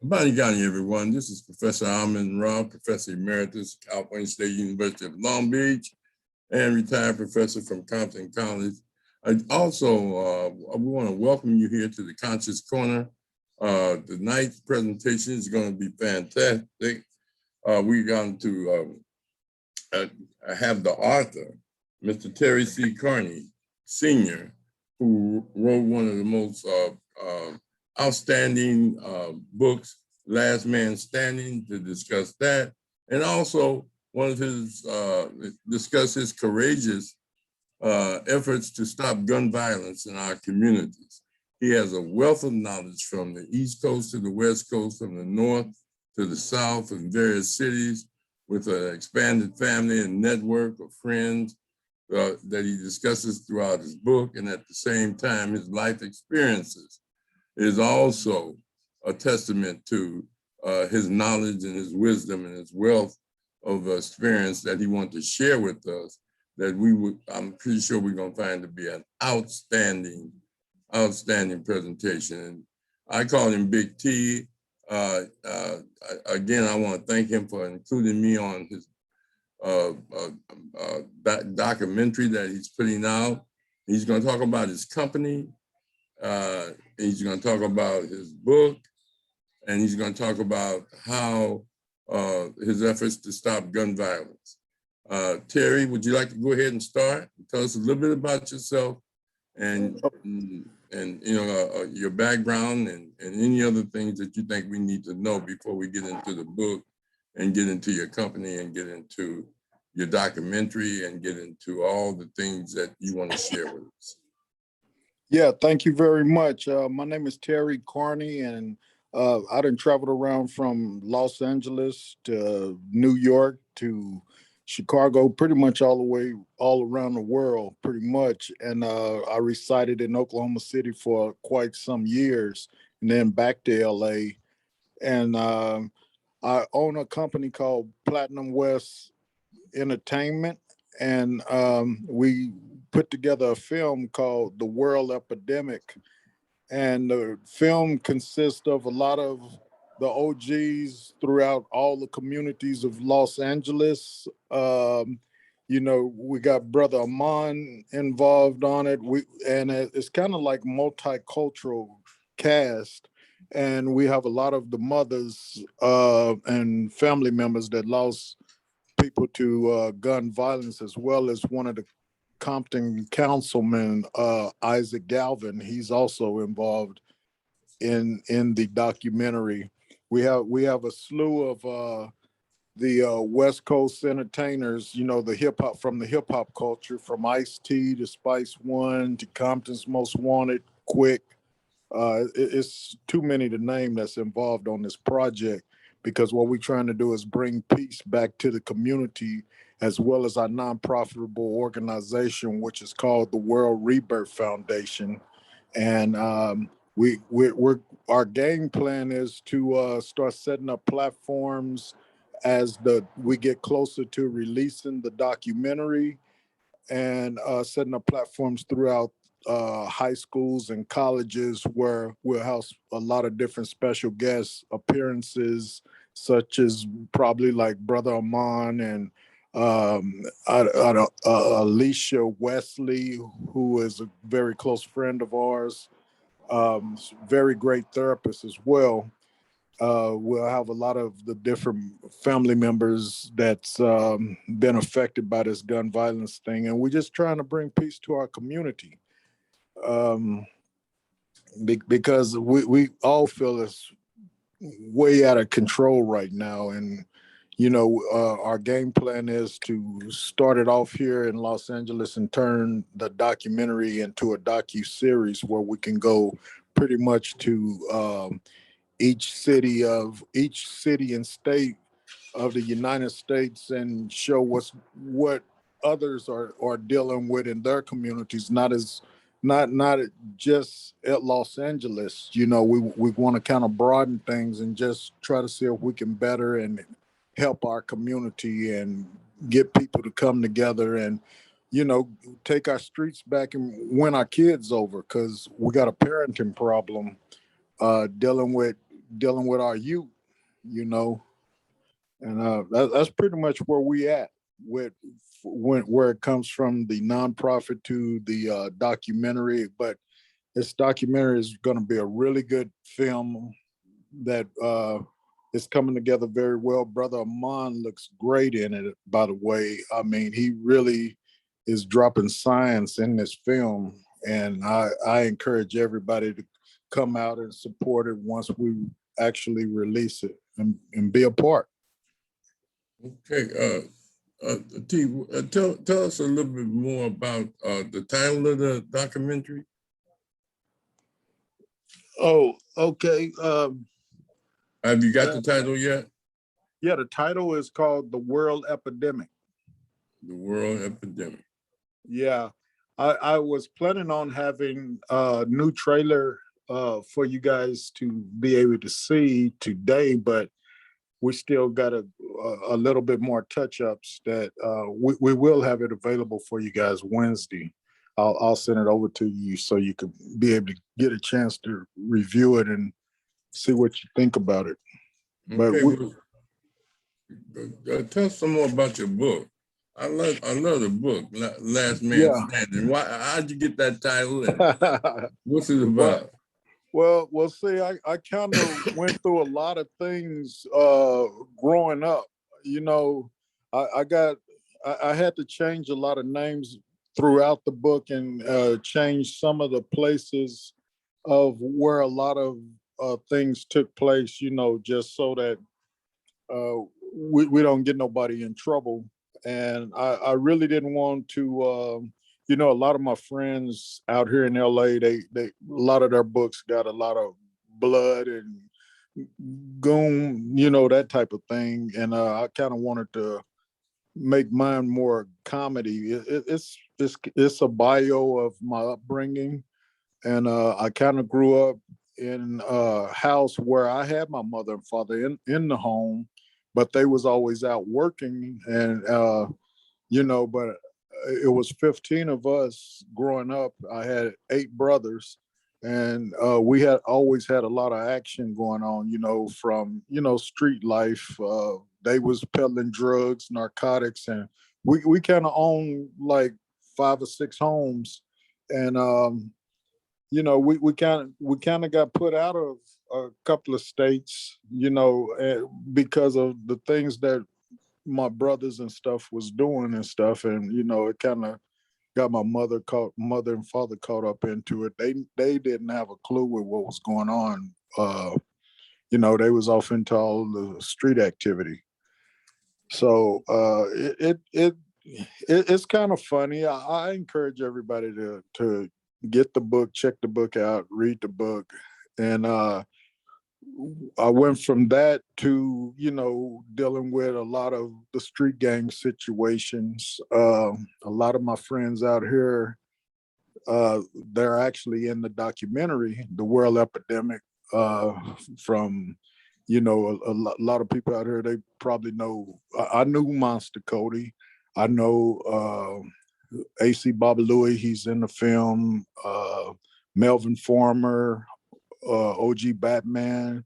Bonnie County, everyone. This is Professor Alman Rao, Professor Emeritus, California State University of Long Beach, and retired professor from Compton College. We want to welcome you here to the Conscious Corner. Tonight's presentation is going to be fantastic. We're going to have the author, Mr. Terry C. Carney, Sr., who wrote one of the most outstanding books, Last Man Standing, to discuss that. And also one of his, discuss his courageous efforts to stop gun violence in our communities. He has a wealth of knowledge from the East Coast to the West Coast, from the North to the South, in various cities, with an expanded family and network of friends that he discusses throughout his book. And at the same time, his life experiences is also a testament to his knowledge and his wisdom and his wealth of experience that he wants to share with us, that I'm pretty sure we're gonna find to be an outstanding presentation. And I call him Big T. Again, I want to thank him for including me on his documentary that he's putting out. He's gonna talk about his company. He's going to talk about his book, and he's going to talk about how his efforts to stop gun violence. Terry, would you like to go ahead and start? Tell us a little bit about yourself and your background and any other things that you think we need to know before we get into the book and get into your company and get into your documentary and get into all the things that you want to share with us. Yeah, thank you very much. My name is Terry Carney, and I done traveled around from Los Angeles to New York to Chicago, pretty much all around the world, pretty much. And I resided in Oklahoma City for quite some years, and then back to LA. And I own a company called Platinum West Entertainment, and we put together a film called The World Epidemic. And the film consists of a lot of the OGs throughout all the communities of Los Angeles. We got Brother Amon involved on it. It's kind of like multicultural cast. And we have a lot of the mothers and family members that lost people to gun violence, as well as one of the Compton councilman, Isaac Galvin. He's also involved in the documentary. We have a slew of the West Coast entertainers, the hip hop culture, from Ice-T to Spice One to Compton's Most Wanted, Quick. It's too many to name that's involved on this project, because what we're trying to do is bring peace back to the community, as well as our non-profitable organization, which is called the World Rebirth Foundation. And our game plan is to start setting up platforms as we get closer to releasing the documentary, and setting up platforms throughout high schools and colleges, where we'll house a lot of different special guest appearances, such as probably like Brother Amon and Alicia Wesley, who is a very close friend of ours, very great therapist as well. We'll have a lot of the different family members that's been affected by this gun violence thing, and we're just trying to bring peace to our community, because we all feel it's way out of control right now. And our game plan is to start it off here in Los Angeles and turn the documentary into a docu-series where we can go pretty much to each city and state of the United States, and show what others are dealing with in their communities, not just at Los Angeles. We want to kind of broaden things and just try to see if we can better and help our community and get people to come together and, take our streets back and win our kids over, because we got a parenting problem dealing with dealing with our youth, you know, and that's pretty much where we at with where it comes from the nonprofit to the documentary. But this documentary is going to be a really good film that is coming together very well. Brother Amon looks great in it, by the way. I mean, he really is dropping science in this film, and I encourage everybody to come out and support it once we actually release it and be a part. Okay, T, tell us a little bit more about the title of the documentary. Oh, okay. Have you got the title yet? Yeah, the title is called The World Epidemic. The World Epidemic. Yeah, I was planning on having a new trailer for you guys to be able to see today, but we still got a little bit more touch-ups that we will have it available for you guys Wednesday. I'll send it over to you so you can be able to get a chance to review it and see what you think about it. Okay, tell us some more about your book. I love the book, Last Man Standing. How'd you get that title? And what's it about? Well, see, I kind of went through a lot of things growing up. You know, I had to change a lot of names throughout the book and change some of the places of where a lot of things took place, you know, just so that we don't get nobody in trouble. And I really didn't want to, you know, a lot of my friends out here in LA, they a lot of their books got a lot of blood and goon, you know, that type of thing. And I kind of wanted to make mine more comedy. It's a bio of my upbringing, and I kind of grew up in a house where I had my mother and father in the home, but they was always out working, and you know, but it was 15 of us growing up. I had 8 brothers, and we had always had a lot of action going on, you know, from, you know, street life. They was peddling drugs, narcotics, and we kind of owned like 5 or 6 homes. And you know, we kind of got put out of a couple of states, you know, because of the things that my brothers and stuff was doing and stuff. And, you know, it kind of got my mother and father caught up into it. They didn't have a clue with what was going on. You know, they was off into all the street activity. So it's kind of funny. I encourage everybody to get the book, check the book out, read the book. And I went from that to, you know, dealing with a lot of the street gang situations. A lot of my friends out here, they're actually in the documentary, The World Epidemic, from, you know, a lot of people out here, they probably know. I knew Monster Cody. I know AC Babalui, he's in the film. Melvin Former, OG Batman,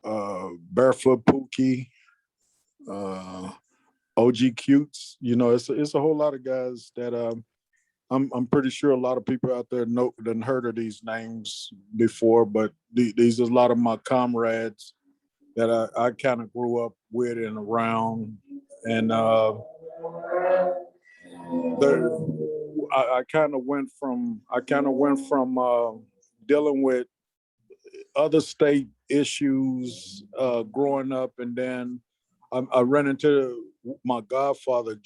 Barefoot Pookie, OG Cutes. You know, it's a whole lot of guys that I'm pretty sure a lot of people out there done heard of these names before, but these are a lot of my comrades that I kind of grew up with and around. And I kind of went from dealing with other state issues growing up, and then I ran into my godfather,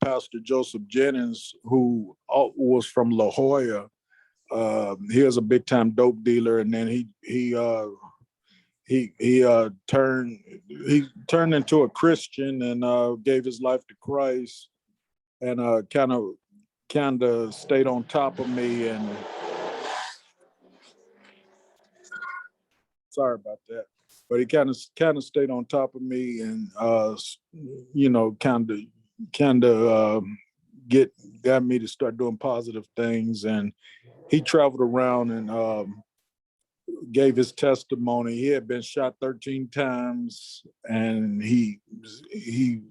Pastor Joseph Jennings, who was from La Jolla. He was a big time dope dealer, and then he turned into a Christian and gave his life to Christ, and kind of stayed on top of me. And sorry about that, but he kind of stayed on top of me, and you know, kind of got me to start doing positive things. And he traveled around and gave his testimony. He had been shot 13 times, and he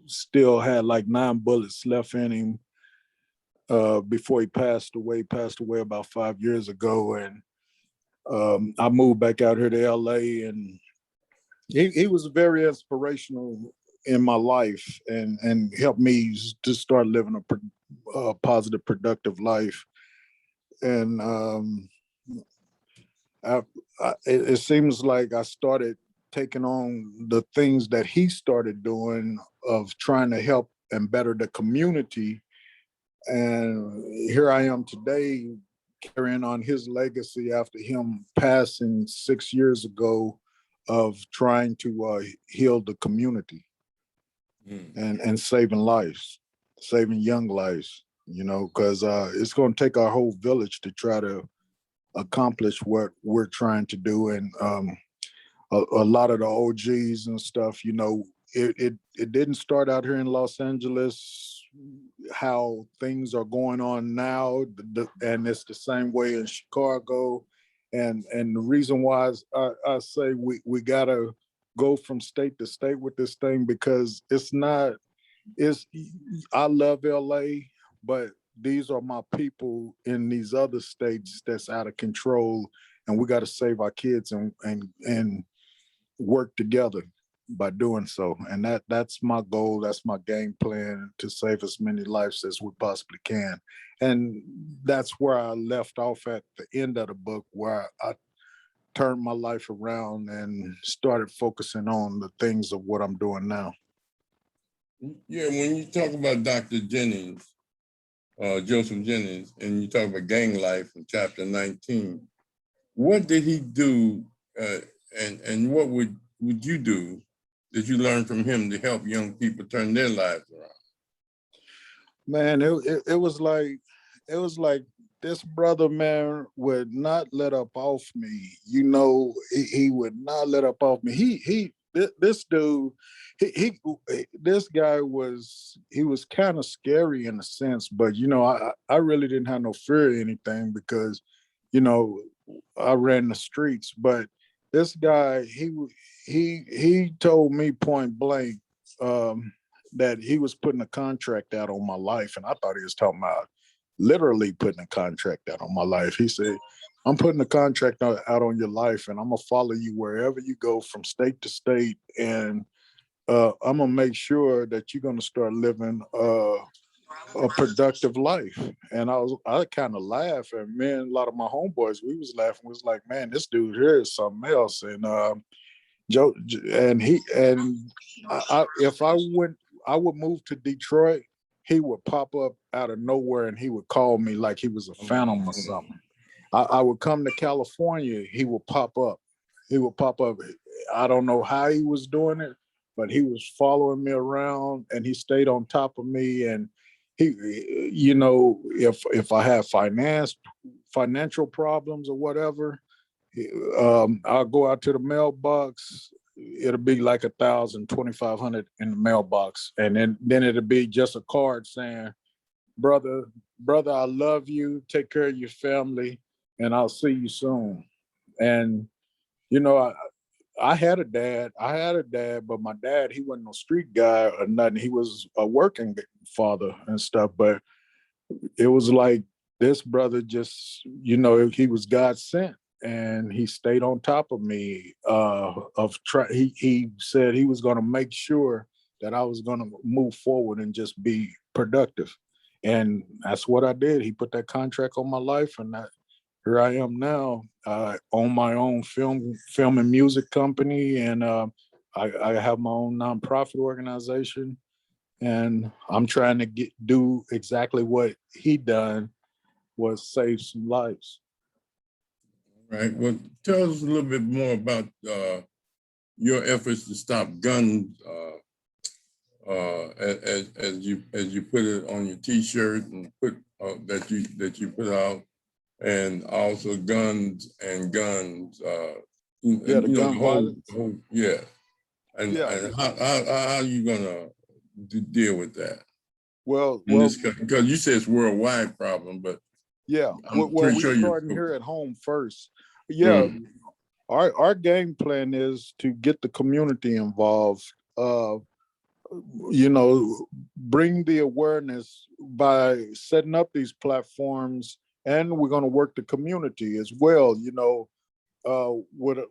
still had like 9 bullets left in him before he passed away. Passed away about 5 years ago, and I moved back out here to LA, and he was very inspirational in my life, and helped me to start living a positive, productive life. And it seems like I started taking on the things that he started doing of trying to help and better the community. And here I am today carrying on his legacy after him passing 6 years ago of trying to heal the community and saving lives, saving young lives, because it's going to take our whole village to try to accomplish what we're trying to do. And a lot of the OGs and stuff, it didn't start out here in Los Angeles, how things are going on now, and it's the same way in Chicago. And the reason why I say we gotta go from state to state with this thing, because I love LA, but these are my people in these other states that's out of control, and we got to save our kids and work together by doing so. And that's my goal. That's my game plan, to save as many lives as we possibly can. And that's where I left off at the end of the book, where I turned my life around and started focusing on the things of what I'm doing now. Yeah, when you talk about Dr. Jennings, Joseph Jennings, and you talk about gang life in chapter 19, what did he do, and what would you do that you learned from him to help young people turn their lives around? Man, it was like this brother, man, would not let up off me. He would not let up off me. This dude, this guy was kind of scary in a sense, but I really didn't have no fear or anything, because I ran the streets. But this guy, he told me point blank that he was putting a contract out on my life, and I thought he was talking about literally putting a contract out on my life. He said, I'm putting a contract out on your life, and I'm gonna follow you wherever you go from state to state, and I'm gonna make sure that you're gonna start living a productive life. And I kind of laughed, and man, a lot of my homeboys, we was laughing. We was like, man, this dude here is something else. And Joe, and if I would move to Detroit, he would pop up out of nowhere, and he would call me like he was a phantom or something. I would come to California, he would pop up. He would pop up. I don't know how he was doing it, but he was following me around, and he stayed on top of me. And he, if I have financial problems or whatever, I'll go out to the mailbox. It'll be like 1,000, 2,500 in the mailbox, and then it'll be just a card saying, brother, I love you. Take care of your family, and I'll see you soon. And I had a dad. But my dad, he wasn't no street guy or nothing. He was a working father and stuff. But it was like this brother just, he was God sent, and he stayed on top of me. He said he was going to make sure that I was going to move forward and just be productive. And that's what I did. He put that contract on my life, and here I am now, on my own film and music company, and I have my own nonprofit organization, and I'm trying to do exactly what he done, was save some lives. Right. Well, tell us a little bit more about your efforts to stop guns, as you put it on your T-shirt and put that you put out, and also guns. Yeah, the gun violence. Yeah. And how are you gonna deal with that? Well, because you say it's a worldwide problem, but yeah. I'm Well, pretty we sure starting here at home first. Yeah, our game plan is to get the community involved. You know, bring the awareness by setting up these platforms, and we're going to work the community as well. You know, we're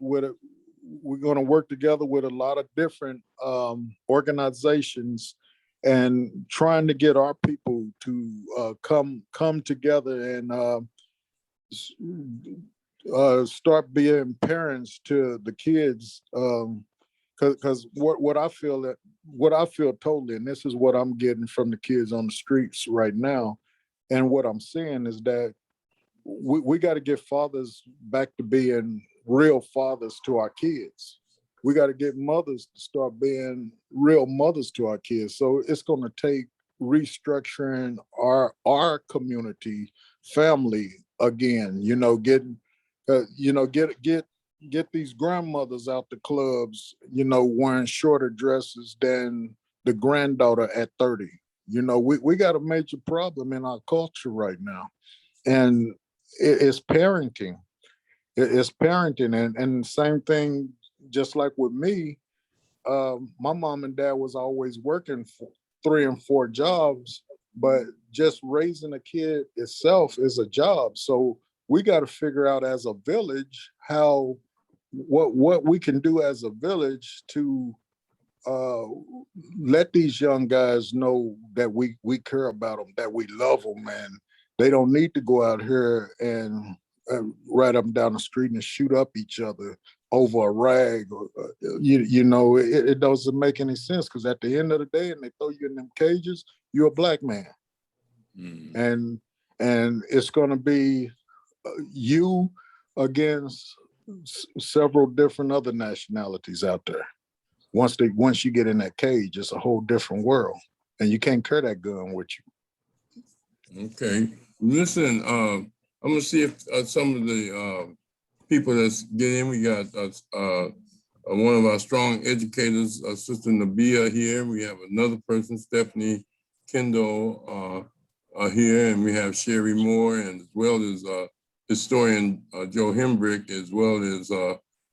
going to work together with a lot of different organizations and trying to get our people to come together and start being parents to the kids. Because what I feel totally, and this is what I'm getting from the kids on the streets right now, and what I'm seeing is that we got to get fathers back to being real fathers to our kids. We got to get mothers to start being real mothers to our kids. So it's going to take restructuring our community family again. You know, getting get these grandmothers out the clubs. You know, wearing shorter dresses than the granddaughter at 30. You know, we got a major problem in our culture right now, and it's parenting. It's parenting, and same thing. Just like with me, my mom and dad was always working for 3 and 4 jobs, but just raising a kid itself is a job. So we got to figure out as a village how what we can do as a village to uh, let these young guys know that we care about them, that we love them, and they don't need to go out here and ride up and down the street and shoot up each other over a rag. Or, you know, it doesn't make any sense, because at the end of the day, and they throw you in them cages, you're a black man, and it's going to be you against several different other nationalities out there. Once you get in that cage, it's a whole different world, and you can't carry that gun with Mm. Okay. Listen, I'm gonna see if some of the people that's getting in. We got one of our strong educators, Sister Nabia here. We have another person, Stephanie Kendall, here, and we have Sherry Moore, and as well as historian Joe Hembrick, as well as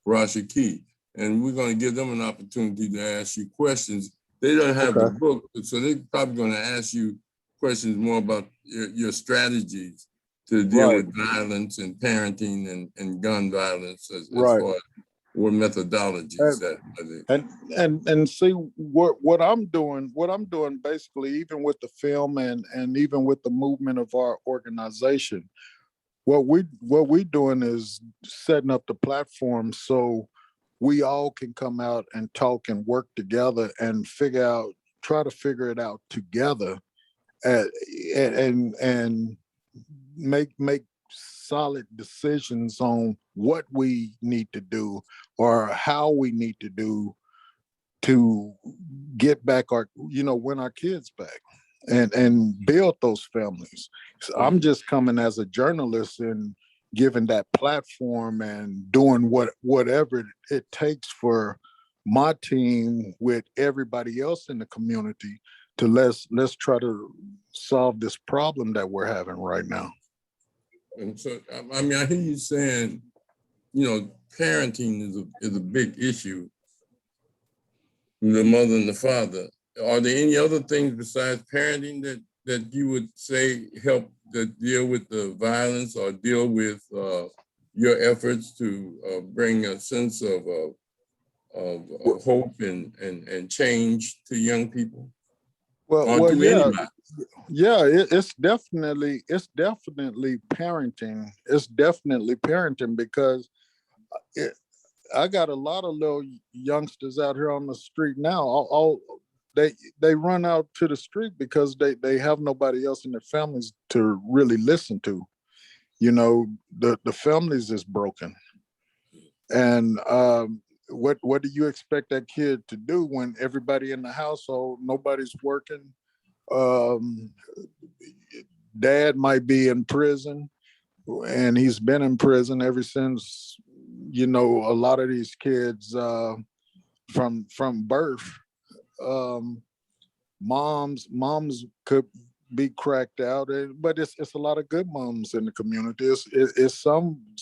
Rasha Key. And we're going to give them an opportunity to ask you questions. They don't have the book, so they're probably going to ask you questions more about your strategies to deal with violence and parenting and gun violence as far as what methodologies and see what I'm doing basically, even with the film and even with the movement of our organization, what we doing is setting up the platform so we all can come out and talk and work together and try to figure it out together, and make solid decisions on what we need to do or how we need to do to get back win our kids back and build those families. So I'm just coming as a journalist and giving that platform and doing whatever it takes for my team with everybody else in the community to let's try to solve this problem that we're having right now. And so, I mean, I hear you saying, you know, parenting is a big issue, the mother and the father. Are there any other things besides parenting that you would say help to deal with the violence or deal with your efforts to bring a sense of hope and change to young people? It's definitely parenting. It's definitely parenting, because I got a lot of little youngsters out here on the street now. They run out to the street because they have nobody else in their families to really listen to. You know, the families is broken, and what do you expect that kid to do when everybody in the household, nobody's working? Dad might be in prison, and he's been in prison ever since, a lot of these kids from birth. Moms could be cracked out, but it's a lot of good moms in the community. It's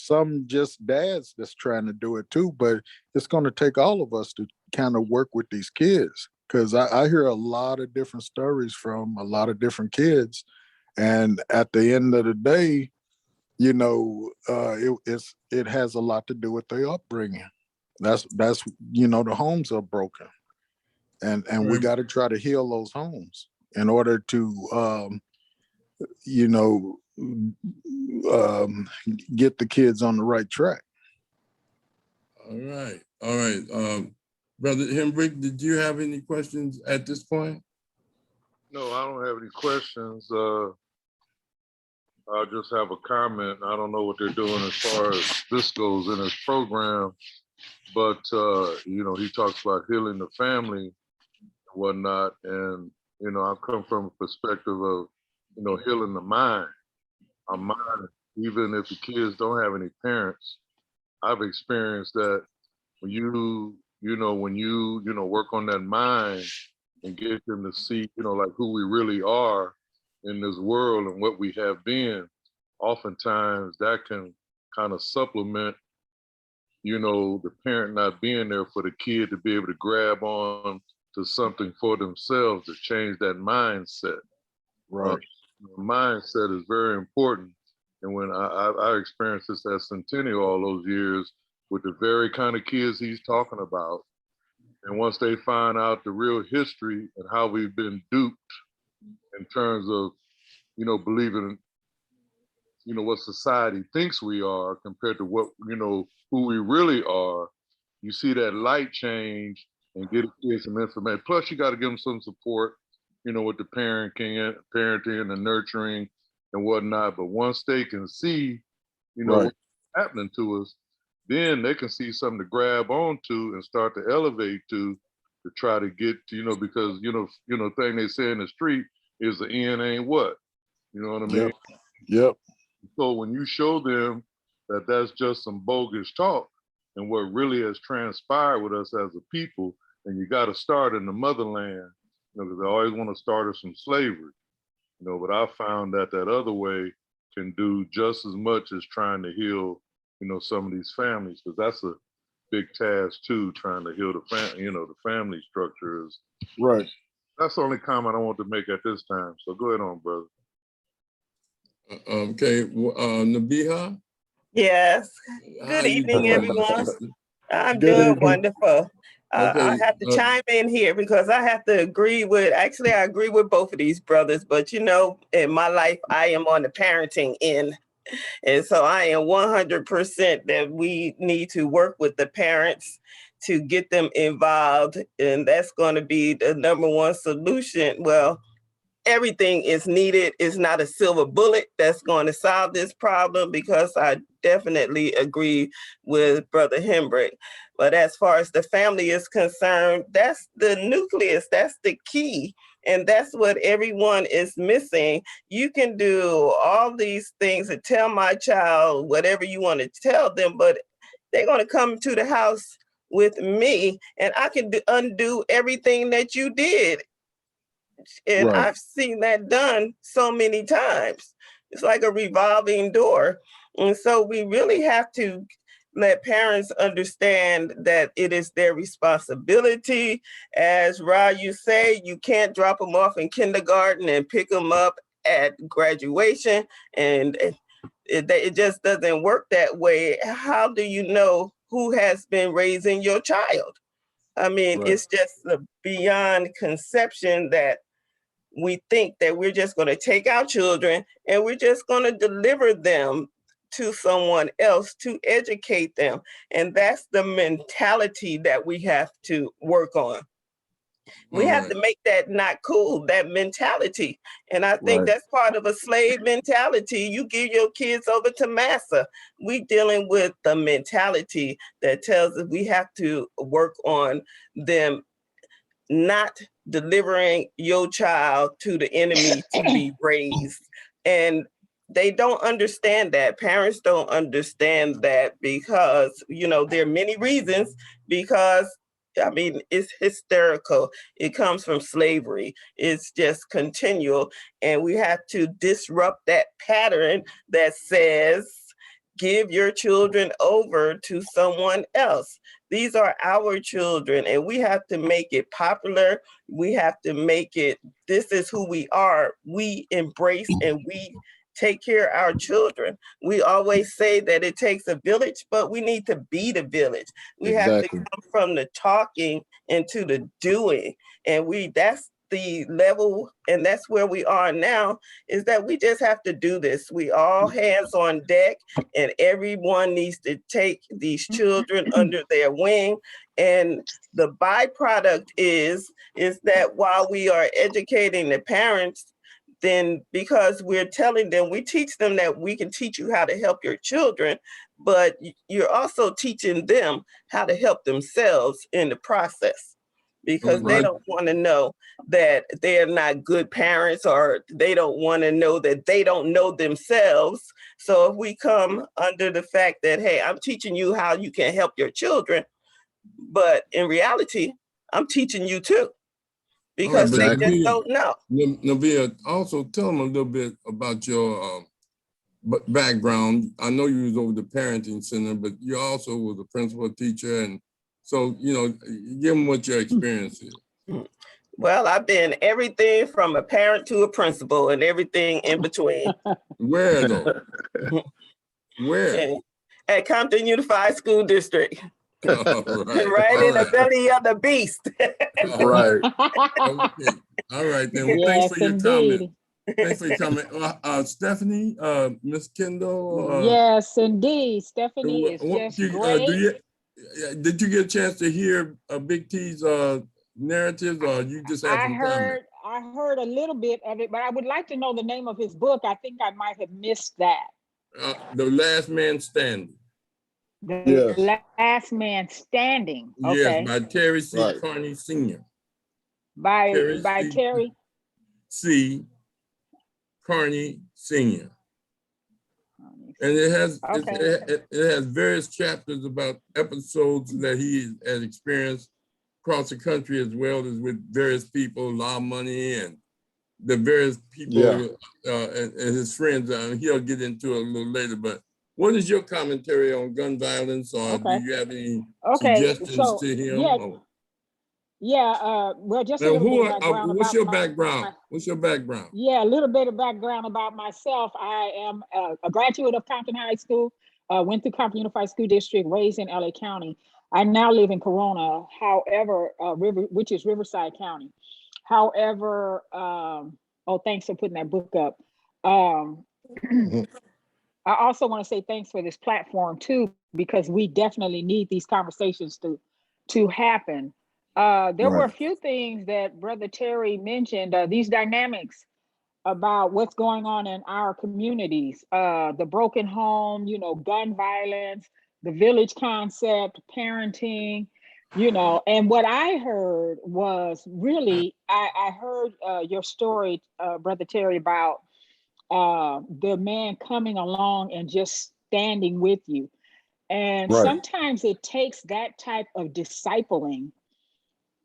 some just dads that's trying to do it too, but it's going to take all of us to kind of work with these kids, because I hear a lot of different stories from a lot of different kids, and at the end of the day, it has a lot to do with their upbringing. That's the homes are broken, and we Right. got to try to heal those homes in order to you know get the kids on the right track. All right. All right. Brother Hembrick, did you have any questions at this point? No, I don't have any questions. I just have a comment. I don't know what they're doing as far as this goes in his program, but he talks about healing the family and whatnot. And I come from a perspective of healing the mind. Our mind, even if the kids don't have any parents, I've experienced that when you work on that mind and get them to see, like who we really are in this world and what we have been, oftentimes that can kind of supplement, the parent not being there for the kid to be able to grab on to something for themselves to change that mindset. Right. Mindset is very important. And when I experienced this at Centennial all those years with the very kind of kids he's talking about, and once they find out the real history and how we've been duped in terms of, believing, what society thinks we are compared to what, who we really are, you see that light change and get kids some information. Plus, you got to give them some support, with the parenting and the nurturing and whatnot. But once they can see, Right. what's happening to us, then they can see something to grab onto and start to elevate to try to get to, because thing they say in the street is the end ain't what. You know what I mean? Yep. So when you show them that that's just some bogus talk and what really has transpired with us as a people, and you got to start in the motherland, because they always want to start us from slavery. But I found that other way can do just as much as trying to heal, some of these families, because that's a big task too, trying to heal the the family structures. Right. That's the only comment I want to make at this time. So go ahead on, brother. Okay. Nabiha? Yes. How Good you evening, doing, my everyone. sister? I'm Good doing evening. wonderful. I Okay. have to chime in here because I have to agree with, actually, I agree with both of these brothers, but in my life, I am on the parenting end. And so I am 100% that we need to work with the parents to get them involved. And that's going to be the number one solution. Well, everything is needed. It's not a silver bullet that's going to solve this problem, because I definitely agree with Brother Hembrick. But as far as the family is concerned, that's the nucleus, that's the key. And that's what everyone is missing. You can do all these things and tell my child whatever you want to tell them, but they're going to come to the house with me and I can undo everything that you did. And Right. I've seen that done so many times. It's like a revolving door. And so we really have to let parents understand that it is their responsibility. As Ra, you say, you can't drop them off in kindergarten and pick them up at graduation. And it just doesn't work that way. How do you know who has been raising your child? I mean, Right. it's just beyond conception that we think that we're just going to take our children and we're just going to deliver them to someone else to educate them. And that's the mentality that we have to work on. We All have right. to make that not cool, that mentality. And I think Right. that's part of a slave mentality. You give your kids over to massa. We dealing with the mentality that tells us we have to work on them not delivering your child to the enemy to be raised. And they don't understand that. Parents don't understand that because, there are many reasons, because I mean, it's hysterical. It comes from slavery. It's just continual. And we have to disrupt that pattern that says give your children over to someone else. These are our children, and we have to make it popular. We have to make it, this is who we are. We embrace and we take care of our children. We always say that it takes a village, but we need to be the village. We have to Exactly. come from the talking into the doing. And that's the level, and that's where we are now, is that we just have to do this. We all hands on deck, and everyone needs to take these children under their wing. And the byproduct is that while we are educating the parents, then because we're telling them, we teach them that we can teach you how to help your children, but you're also teaching them how to help themselves in the process, because they Right. don't want to know that they're not good parents, or they don't want to know that they don't know themselves. So if we come under the fact that, hey, I'm teaching you how you can help your children, but in reality, I'm teaching you too, because but they Exactly. just Navia, don't know. Navia, also tell them a little bit about your background. I know you was over the parenting center, but you also was a principal teacher, and so give them what your experience is. Well, I've been everything from a parent to a principal and everything in between. Where though? Where? At Compton Unified School District, All right. right All in the right. belly of the beast. Right. Okay. All right then. Well, thanks Yes, for your comment. indeed. Thanks for your comment. Stephanie, Miss Kendall, Yes, indeed. Stephanie is just great. did you get a chance to hear Big T's narratives, or you just have I some comment? heard a little bit of it, but I would like to know the name of his book. I think I might have missed that. The Last Man Standing. The Yes. Last Man Standing. Yes, Okay. by Terry C. Right. Carney Sr. By Terry Terry. C. Carney Sr. And it has Okay. it has various chapters about episodes that he has experienced across the country, as well as with various people, Law Money, and the various people and his friends. He'll get into it a little later. But what is your commentary on gun violence, or Okay. do you have any Okay. suggestions So to him? well, just a Now, little bit of background what's about your background? What's your background? Yeah, a little bit of background about myself. I am a graduate of Compton High School, went through Compton Unified School District, raised in LA County. I now live in Corona, however, which is Riverside County. However, oh, thanks for putting that book up. I also want to say thanks for this platform too, because we definitely need these conversations to happen. There were a few things that Brother Terry mentioned, these dynamics about what's going on in our communities, the broken home, gun violence, the village concept, parenting, and what I heard was really, I heard your story, Brother Terry, about the man coming along and just standing with you. And sometimes it takes that type of discipling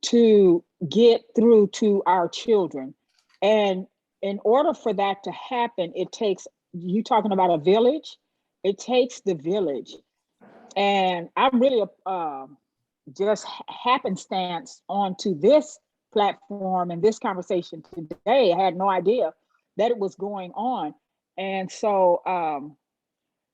to get through to our children. And in order for that to happen, it takes, you talking about a village, it takes the village. And I'm really just happenstance onto this platform and this conversation today. I had no idea that it was going on. And so,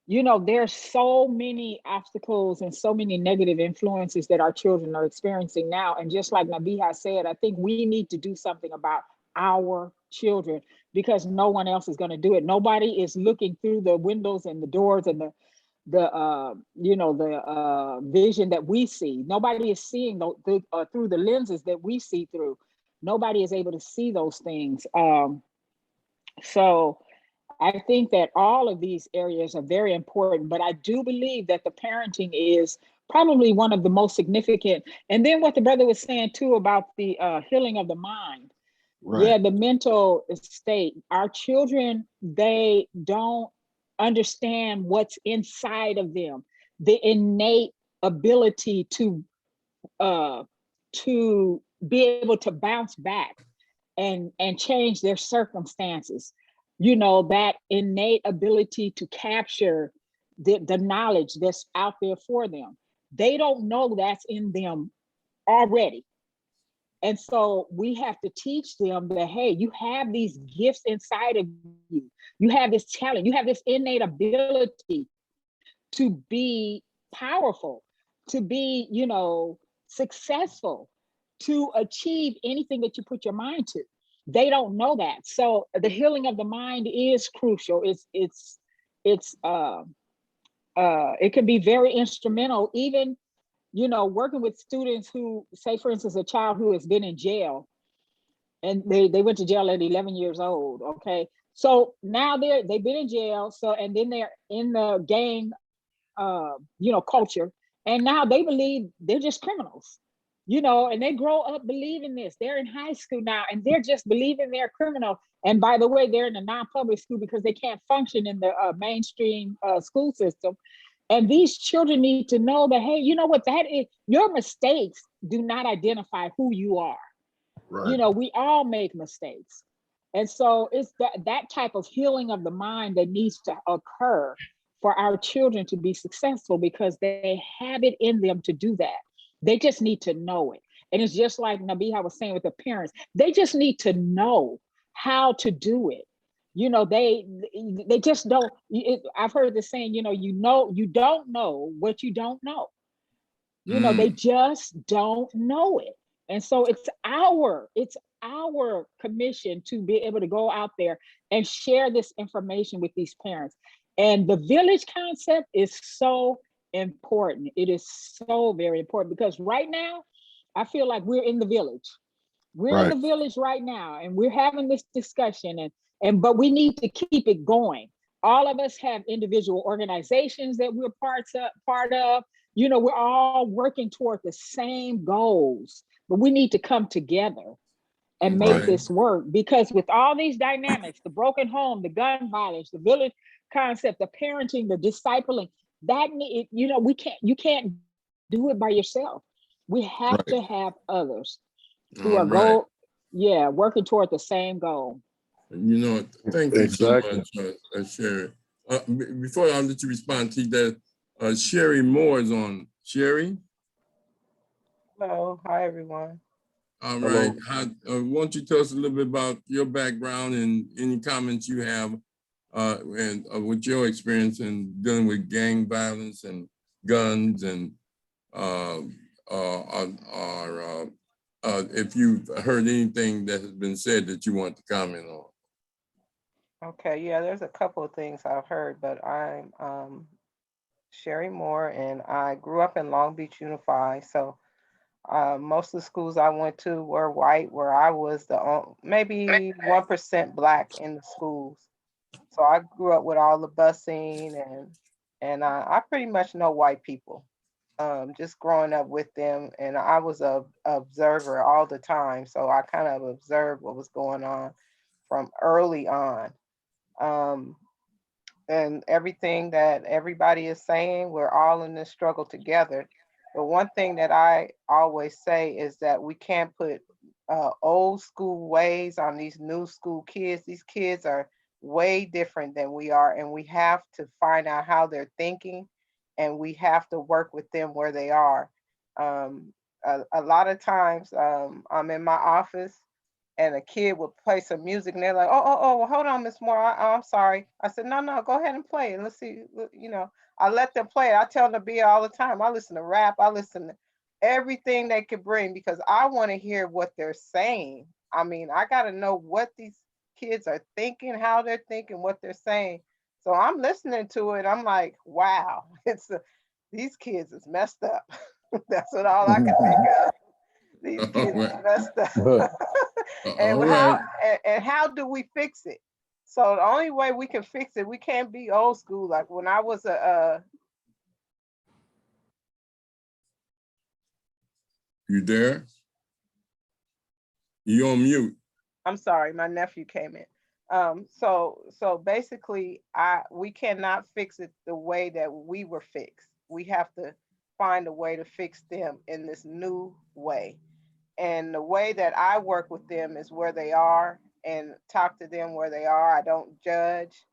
there's so many obstacles and so many negative influences that our children are experiencing now. And just like Nabiha said, I think we need to do something about our children, because no one else is going to do it. Nobody is looking through the windows and the doors and the vision that we see. Nobody is seeing through the lenses that we see through. Nobody is able to see those things. So I think that all of these areas are very important, but I do believe that the parenting is probably one of the most significant. And then what the brother was saying too about the healing of the mind. Right. Yeah, the mental state. Our children, they don't understand what's inside of them, the innate ability to be able to bounce back and change their circumstances. That innate ability to capture the knowledge that's out there for them. They don't know that's in them already. And so we have to teach them that, hey, you have these gifts inside of you. You have this talent, you have this innate ability to be powerful, to be, successful, to achieve anything that you put your mind to. They don't know that. So the healing of the mind is crucial. It can be very instrumental, even working with students who, say for instance, a child who has been in jail, and they went to jail at 11 years old. Okay, so now they've been in jail, so and then they're in the gang culture, and now they believe they're just criminals, and they grow up believing this. They're in high school now and they're just believing they're criminal. And by the way, they're in a non-public school because they can't function in the mainstream school system. And these children need to know that, hey, you know what, that is, your mistakes do not identify who you are. Right. We all make mistakes. And so it's that type of healing of the mind that needs to occur for our children to be successful, because they have it in them to do that. They just need to know it. And it's just like Nabiha was saying with the parents, they just need to know how to do it. They just don't. I've heard the saying, you don't know what you don't know. They just don't know it. And so it's our commission to be able to go out there and share this information with these parents. And the village concept is so important. It is so very important, because right now I feel like we're in the village. We're in the village right now, and we're having this discussion, but we need to keep it going. All of us have individual organizations that we're part of. We're all working toward the same goals, but we need to come together and make this work, because with all these dynamics, the broken home, the gun violence, the village concept, the parenting, the discipling, you can't do it by yourself. We have to have others who are working toward the same goal. Thank you so much, Sherry. Before I let you respond, to that, Sherry Moore is on. Sherry? Hello, hi everyone. All right. Why don't you tell us a little bit about your background and any comments you have and with your experience in dealing with gang violence and guns, and if you've heard anything that has been said that you want to comment on. Okay, yeah, there's a couple of things I've heard, but I'm Sherry Moore, and I grew up in Long Beach Unified. So most of the schools I went to were white, where I was maybe 1% Black in the schools. So I grew up with all the busing, and I pretty much know white people, just growing up with them. And I was a observer all the time. So I kind of observed what was going on from early on. And everything that everybody is saying, we're all in this struggle together. But one thing that I always say is that we can't put old school ways on these new school kids. These kids are way different than we are, and we have to find out how they're thinking, and we have to work with them where they are. A lot of times I'm in my office and a kid would play some music, and they're like, oh, well, hold on, Miss Moore, I'm sorry. I said, no, go ahead and play it. Let's see, I let them play it. I tell them to be all the time. I listen to rap. I listen to everything they could bring, because I want to hear what they're saying. I mean, I got to know what these kids are thinking, how they're thinking, what they're saying. So I'm listening to it. I'm like, wow, these kids is messed up. That's what all I can think of. These kids is messed up. And how do we fix it? So the only way we can fix it, we can't be old school. Like when I was You there? You on mute. I'm sorry, my nephew came in. So basically, we cannot fix it the way that we were fixed. We have to find a way to fix them in this new way. And the way that I work with them is where they are, and talk to them where they are. I don't judge.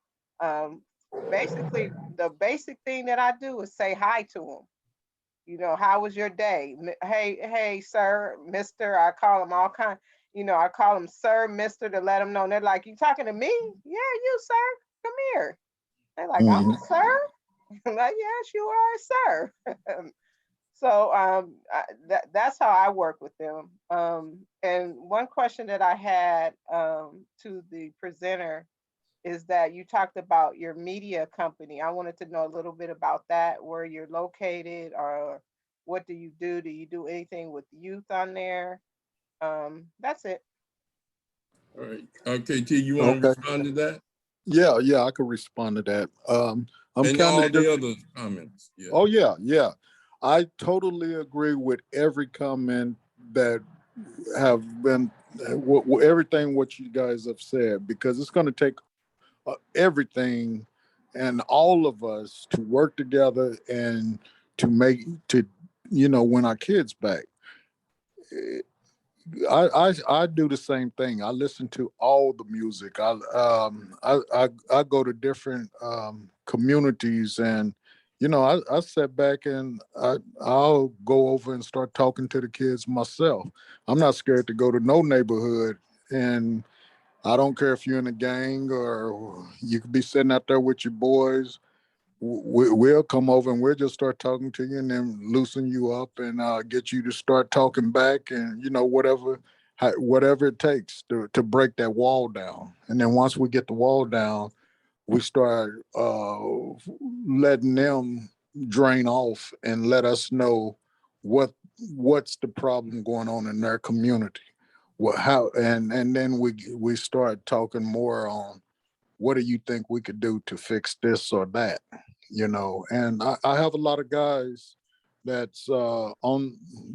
basically the basic thing that I do is say hi to them. You know, how was your day? Hey, sir, mister. I call them all kind. You know, I call them sir, mister to let them know. And they're like, you talking to me? Yeah, you, sir. Come here. They're like, I'm a Mhm. sir. I'm like, yes, you are a sir. So that's how I work with them. And one question that I had to the presenter is that you talked about your media company. I wanted to know a little bit about that, where you're located, or what do you do? Do you do anything with youth on there? That's it. All right. KT, you want to Okay. respond to that? Yeah, I could respond to that. I'm And kind all of the other comments. Yeah. Oh yeah. I totally agree with every comment that have been everything what you guys have said, because it's going to take everything and all of us to work together and to make to win our kids back. I do the same thing. I listen to all the music. I go to different communities, and I sit back and I'll go over and start talking to the kids myself. I'm not scared to go to no neighborhood, and I don't care if you're in a gang or you could be sitting out there with your boys. We'll come over and we'll just start talking to you and then loosen you up and get you to start talking back, and whatever it takes to break that wall down. And then once we get the wall down, we start letting them drain off and let us know what's the problem going on in their community. How and then we start talking more on what do you think we could do to fix this or that, and I have a lot of guys that's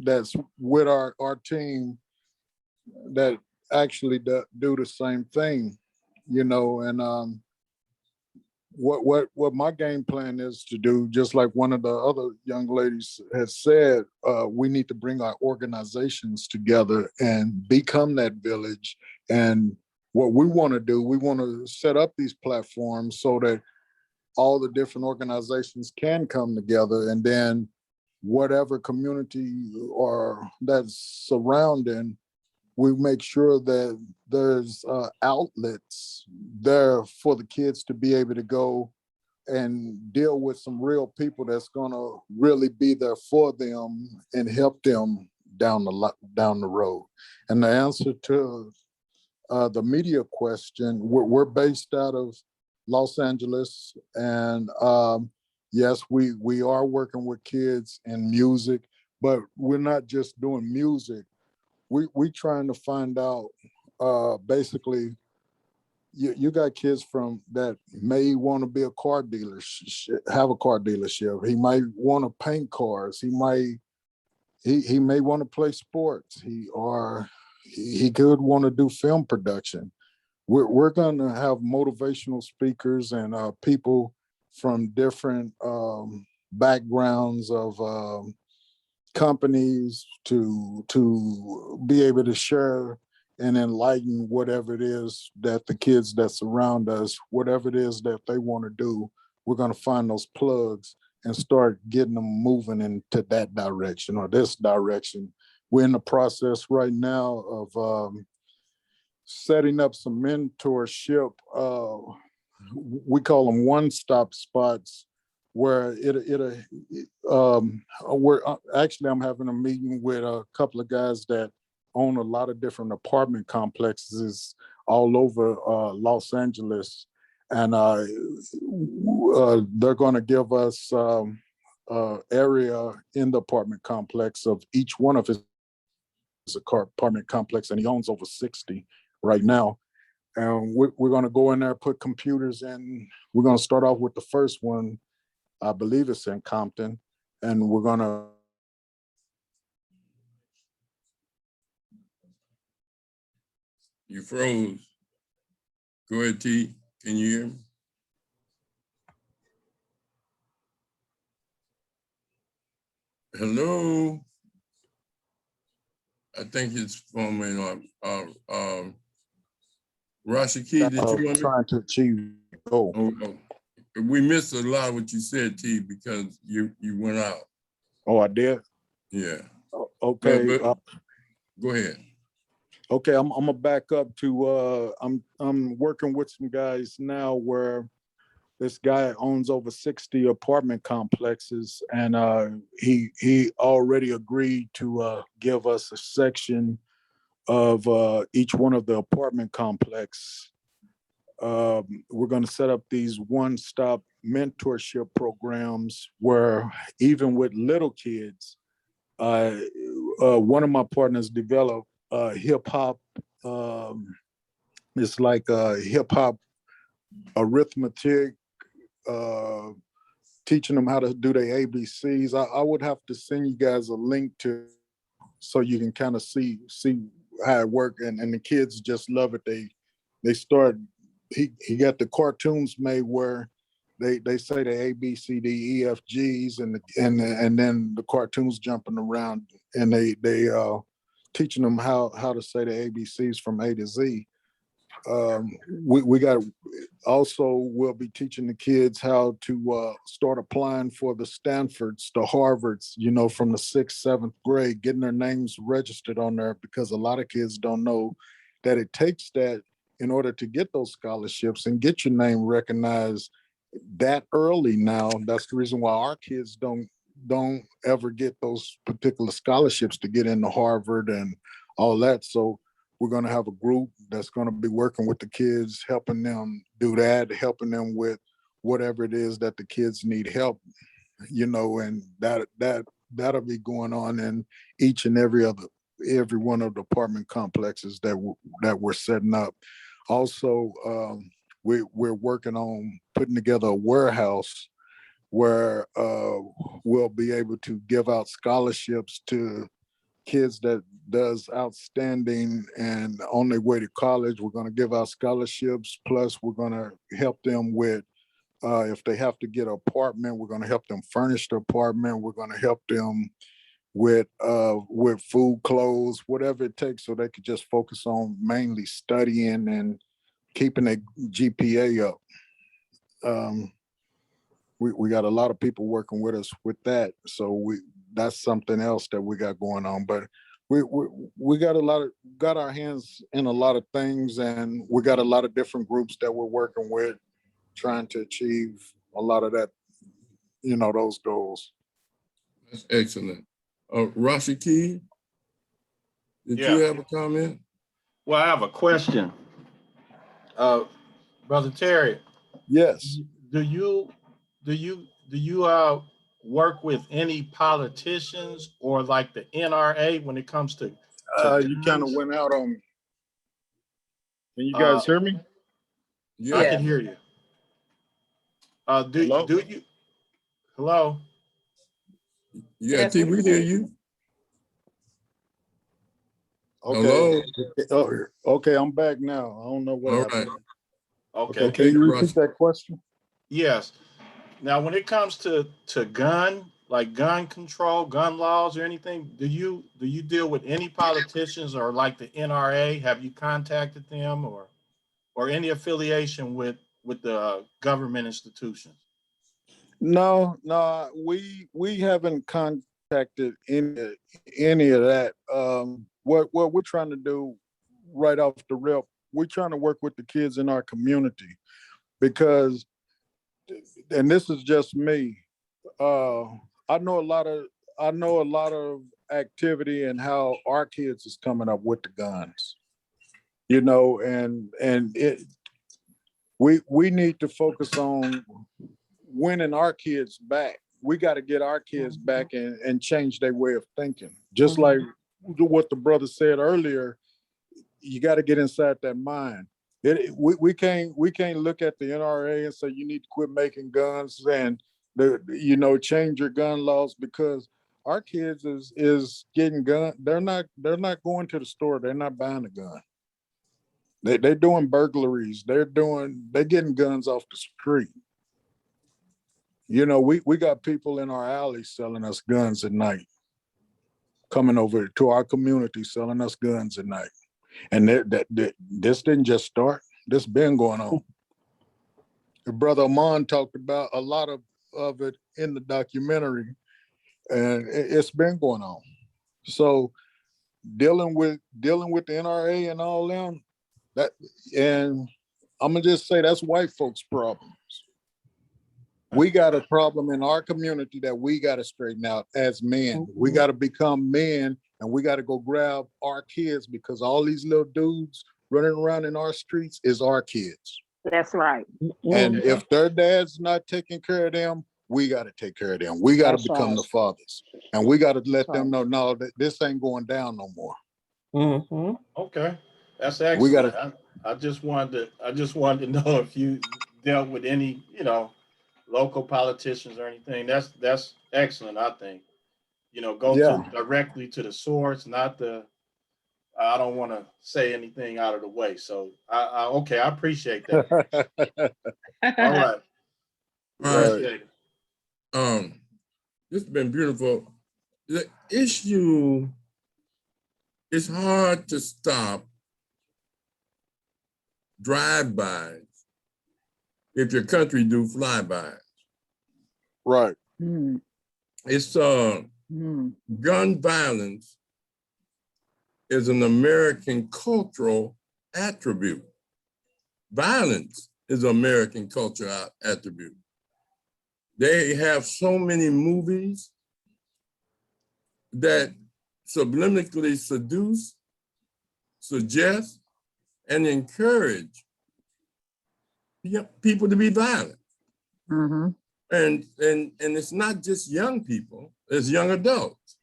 that's with our team that actually do the same thing, and what my game plan is to do, just like one of the other young ladies has said, we need to bring our organizations together and become that village. And what we want to do, we want to set up these platforms so that all the different organizations can come together, and then whatever community or that's surrounding, we make sure that there's outlets there for the kids to be able to go and deal with some real people that's going to really be there for them and help them down the road. And the answer to the media question, we're based out of Los Angeles, and yes, we are working with kids in music, but we're not just doing music. We trying to find out basically. You got kids from that may want to be a car dealer, have a car dealership. He might want to paint cars. He may want to play sports. He could want to do film production. We're going to have motivational speakers and people from different backgrounds of companies to be able to share and enlighten whatever it is that the kids that surround us, whatever it is that they want to do. We're going to find those plugs and start getting them moving into that direction or this direction. We're in the process right now of setting up some mentorship. We call them one-stop spots, where we're actually, I'm having a meeting with a couple of guys that own a lot of different apartment complexes all over Los Angeles, and they're going to give us area in the apartment complex of each one of his apartment complex, and he owns over 60 right now. And we're going to go in there, put computers in. We're going to start off with the first one. I believe it's in Compton, and we're going to You froze. Go ahead, T. Can you hear me? Hello. I think his phone went off. Rashiki, did you want me? trying to achieve goal. Oh, we missed a lot of what you said, T, because you went out. Oh, I did? Yeah. Okay. But go ahead. Okay, I'm gonna back up to I'm working with some guys now where this guy owns over 60 apartment complexes, and he already agreed to give us a section of each one of the apartment complex. We're going to set up these one-stop mentorship programs where even with little kids, one of my partners developed hip hop. It's like hip hop arithmetic, teaching them how to do their ABCs. I would have to send you guys a link to so you can kind of see how it works. And the kids just love it. They start. He got the cartoons made where they say the A B C D E F G's and then the cartoons jumping around and they teaching them how to say the ABCs from A to Z. We got also we'll be teaching the kids how to start applying for the Stanfords, the Harvards, from the 6th, 7th grade, getting their names registered on there because a lot of kids don't know that it takes that in order to get those scholarships and get your name recognized that early now. That's the reason why our kids don't ever get those particular scholarships to get into Harvard and all that. So we're going to have a group that's going to be working with the kids, helping them do that, helping them with whatever it is that the kids need help, and that'll be going on in each and every one of the apartment complexes that we're setting up. Also, we're working on putting together a warehouse where we'll be able to give out scholarships to kids that does outstanding and on their way to college. We're going to give out scholarships, plus we're going to help them with if they have to get an apartment, we're going to help them furnish the apartment. We're going to help them with food, clothes, whatever it takes, so they could just focus on mainly studying and keeping a GPA up. We got a lot of people working with us with that, so that's something else that we got going on. But we got our hands in a lot of things, and we got a lot of different groups that we're working with, trying to achieve a lot of that, those goals. That's excellent. Rashiki, did you have a comment? Well, I have a question. Brother Terry. Yes. Do you work with any politicians or like the NRA when it comes to you kind of went out on me. Can you guys hear me? Yeah. I can hear you. Hello? Do you? Hello? Yeah, Yes, T, we we can hear hear you. Okay. Hello. Okay, I'm back now. I don't know what All happened. right. Okay. Can you repeat Russ. that question? Yes. Now, when it comes to gun control, gun laws, or anything, do you deal with any politicians or like the NRA? Have you contacted them or any affiliation with the government institutions? No, we haven't contacted any of that. What we're trying to do right off the rip, we're trying to work with the kids in our community because, and this is just me. I know a lot of activity and how our kids is coming up with the guns, and we need to focus on winning our kids back. We got to get our kids back and change their way of thinking. Just like what the brother said earlier, you got to get inside that mind. We can't look at the NRA and say you need to quit making guns and change your gun laws, because our kids is getting gun. They're not going to the store. They're not buying a gun. They're doing burglaries. They're getting guns off the street. We got people in our alley selling us guns at night, coming over to our community selling us guns at night. And this didn't just start. This been going on. Brother Amon talked about a lot of it in the documentary, and it's been going on. So dealing with the NRA and all them, that, and I'm gonna just say that's white folks' problems. We got a problem in our community that we got to straighten out as men. We got to become men, and we got to go grab our kids, because all these little dudes running around in our streets is our kids. That's right. And if their dad's not taking care of them, we got to take care of them. We got to That's become right. the fathers, and we got to let That's them know, no, that this ain't going down no more. Mhm. Okay, that's We excellent. gotta- I just wanted to know if you dealt with any, local politicians or anything. That's excellent. I think, go Yeah. directly to the source, not the. I don't want to say anything out of the way. So okay, I appreciate that. All right, All right. appreciate it. This has been beautiful. The issue is hard to stop drive-bys if your country do flybys. Right. It's gun violence is an American cultural attribute. Violence is an American cultural attribute. They have so many movies that subliminally seduce, suggest, and encourage people to be violent. And it's not just young people, it's young adults.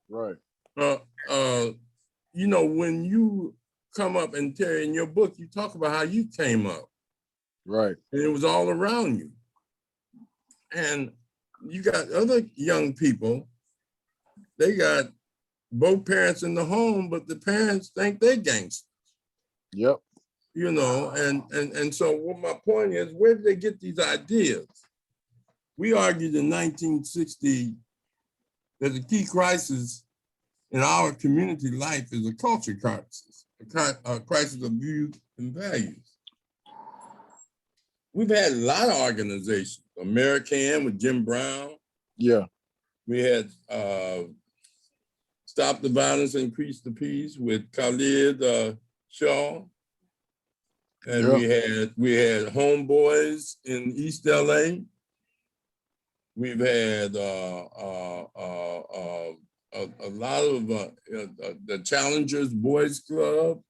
Right. When you come up, and Terry, in your book, you talk about how you came up. Right. And it was all around you. And you got other young people, they got both parents in the home, but the parents think they're gangsters. Yep. And so what my point is, where did they get these ideas? We argued in 1960 that the key crisis in our community life is a culture crisis, a crisis of views and values. We've had a lot of organizations, American with Jim Brown. Yeah. We had Stop the Violence, Increase the Peace with Khalid Shaw. And we had Homeboys in East LA. We've had a lot of the Challengers Boys Club.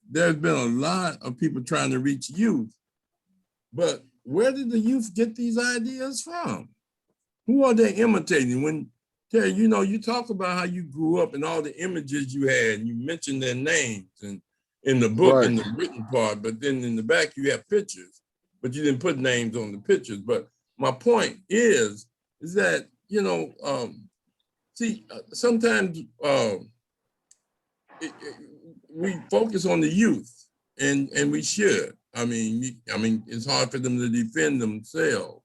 There's been a lot of people trying to reach youth, but where did the youth get these ideas from? Who are they imitating? When, Terry, you talk about how you grew up and all the images you had, and you mentioned their names and in the book, in the written part, but then in the back you have pictures, but you didn't put names on the pictures. But my point is that, sometimes we focus on the youth, and we should. I mean, it's hard for them to defend themselves.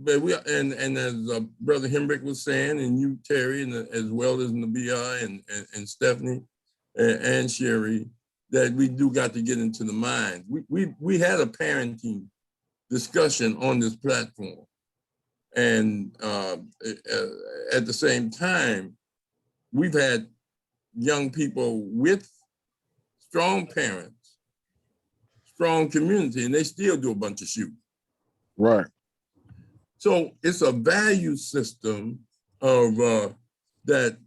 But and as Brother Hembrick was saying, and you, Terry, and as well as Nabia and Stephanie and Sherry, that we do got to get into the mind. We had a parenting discussion on this platform. And at the same time, we've had young people with strong parents, strong community, and they still do a bunch of shooting. Right. So it's a value system of that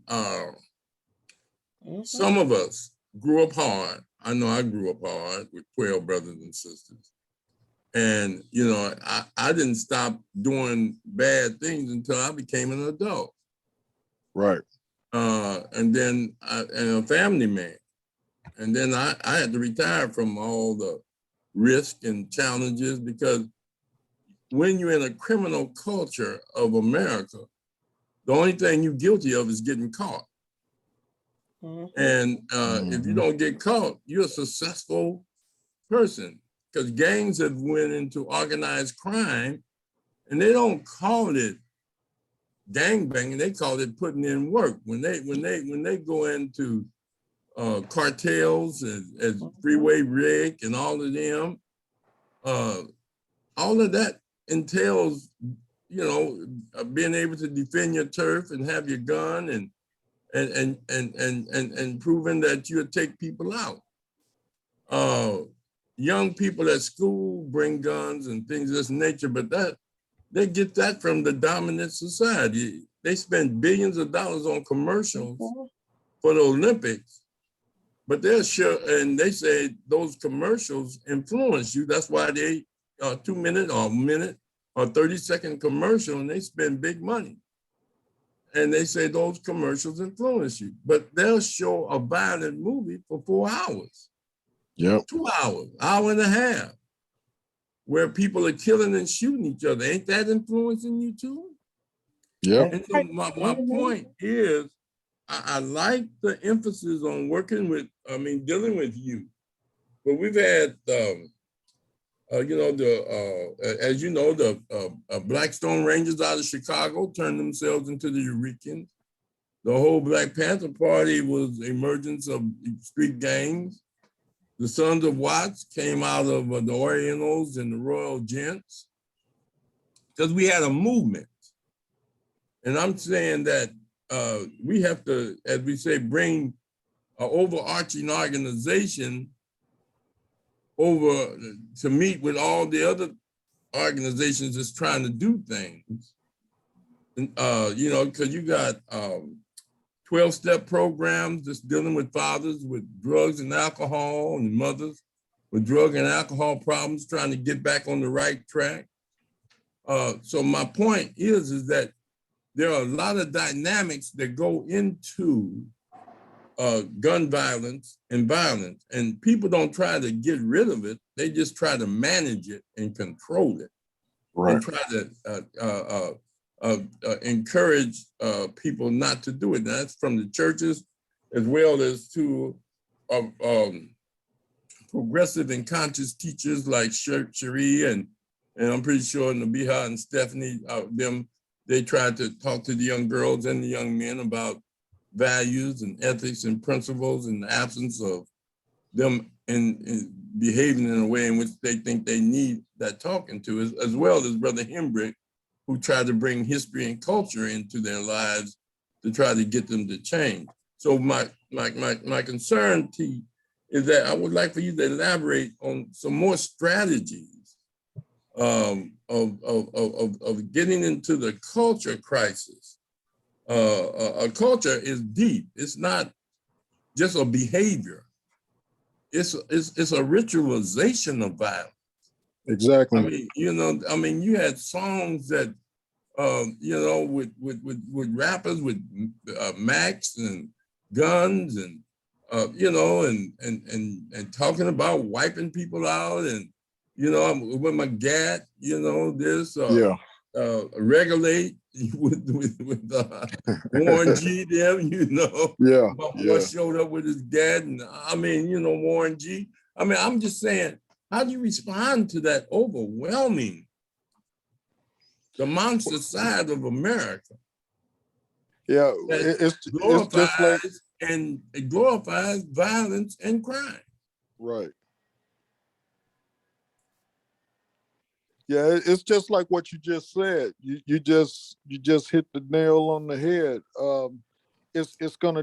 some of us grew up hard. I know I grew up hard with 12 brothers and sisters. And, I didn't stop doing bad things until I became an adult. Right. And then and a family man. And then I had to retire from all the risk and challenges, because when you're in a criminal culture of America, the only thing you're guilty of is getting caught. And if you don't get caught, you're a successful person, because gangs have went into organized crime, and they don't call it gangbanging, they call it putting in work. When they go into cartels as Freeway Rick and all of them, all of that entails, being able to defend your turf and have your gun and proving that you'll take people out. Young people at school bring guns and things of this nature, but they get that from the dominant society. They spend billions of dollars on commercials for the Olympics, but they're sure, and they say those commercials influence you. That's why they 2-minute or minute or 30-second commercial, and they spend big money. And they say those commercials influence you, but they'll show a violent movie for 4 hours. Yep. 2 hours, hour and a half, where people are killing and shooting each other. Ain't that influencing you too? Yep. And so my point is, I like the emphasis on dealing with youth. But we've had, as you know, the Blackstone Rangers out of Chicago turned themselves into the Eurekins. The whole Black Panther Party was the emergence of street gangs. The Sons of Watts came out of the Orientals and the Royal Gents, because we had a movement. And I'm saying that we have to, as we say, bring an overarching organization over to meet with all the other organizations that's trying to do things. And, because you got 12-step programs that's dealing with fathers with drugs and alcohol and mothers with drug and alcohol problems, trying to get back on the right track. So my point is that there are a lot of dynamics that go into gun violence, and people don't try to get rid of it. They just try to manage it and control it, and try to encourage people not to do it. And that's from the churches as well as to progressive and conscious teachers like Cherie and I'm pretty sure Nabiha and Stephanie, they tried to talk to the young girls and the young men about values and ethics and principles in the absence of them in behaving in a way in which they think they need that talking to, as well as Brother Hembrick, who tried to bring history and culture into their lives to try to get them to change. So my concern, T, is that I would like for you to elaborate on some more strategies of getting into the culture crisis. A culture is deep. It's not just a behavior. It's a ritualization of violence. Exactly. You had songs that, with rappers with Max and guns and, and talking about wiping people out and, with my gat, regulate with Warren G. Them, what showed up with his gat, and Warren G. I'm just saying, how do you respond to that overwhelming, the monster side of America? Yeah, it's just like, and it glorifies violence and crime. Right. Yeah, it's just like what you just said. You just hit the nail on the head. It's gonna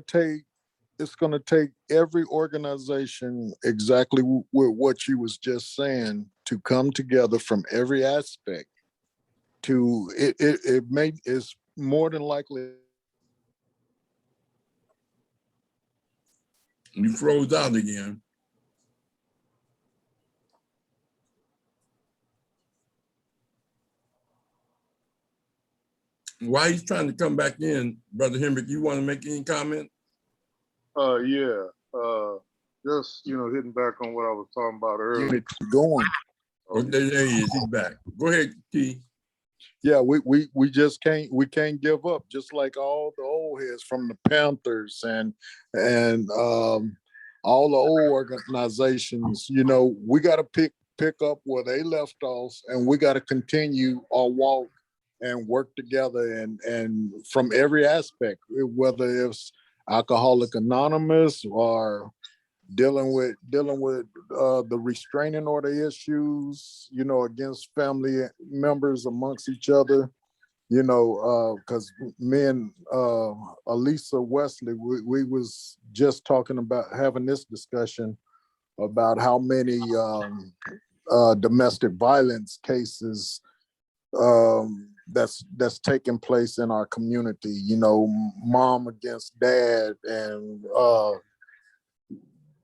take every organization exactly with what you was just saying to come together from every aspect. It's more than likely. You froze out again. While he's trying to come back in, Brother Hembrick, you want to make any comment? Yeah. Just hitting back on what I was talking about earlier. Going. Oh, there he is. He's back. Go ahead, T. Yeah, we just can't give up. Just like all the old heads from the Panthers and all the old organizations. We got to pick up where they left off, and we got to continue our walk and work together and from every aspect, whether it's Alcoholic Anonymous or dealing with the restraining order issues, against family members amongst each other. Because me and Elisa Wesley, we was just talking about having this discussion about how many domestic violence cases that's taking place in our community. Mom against dad, and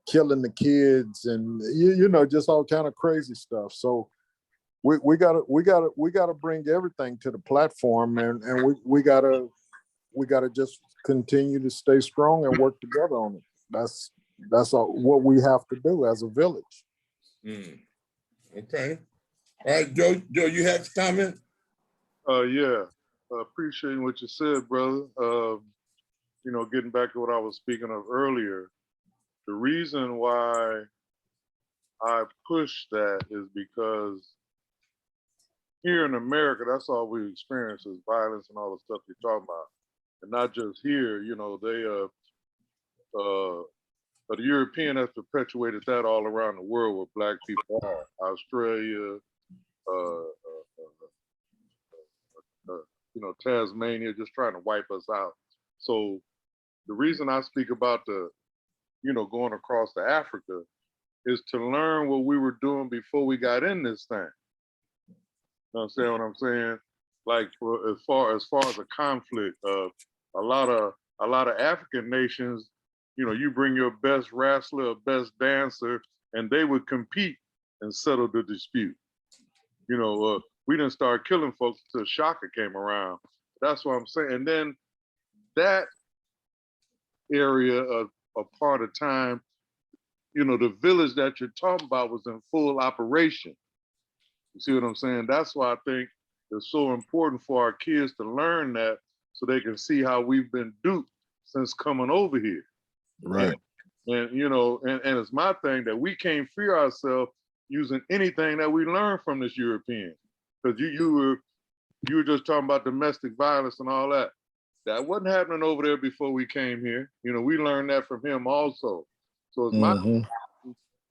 killing the kids, and just all kind of crazy stuff. So we gotta bring everything to the platform, and we gotta just continue to stay strong and work together on it. That's what we have to do as a village. Okay. All right, Joe, you have to comment? Yeah, appreciating what you said, brother. Getting back to what I was speaking of earlier, the reason why I push that is because here in America, that's all we experience is violence and all the stuff you're talking about. And not just here, the European has perpetuated that all around the world where Black people are. Australia, Tasmania, just trying to wipe us out. So the reason I speak about going across to Africa is to learn what we were doing before we got in this thing. You understand what I'm saying? Like as far as a conflict, a lot of African nations, you bring your best wrestler or best dancer, and they would compete and settle the dispute. We didn't start killing folks until Shaka came around. That's what I'm saying. And then that area of a part of time, the village that you're talking about was in full operation. You see what I'm saying? That's why I think it's so important for our kids to learn that so they can see how we've been duped since coming over here. Right. And it's my thing that we can't fear ourselves using anything that we learned from this European. Because you were just talking about domestic violence and all that. That wasn't happening over there before we came here. We learned that from him also. So it's my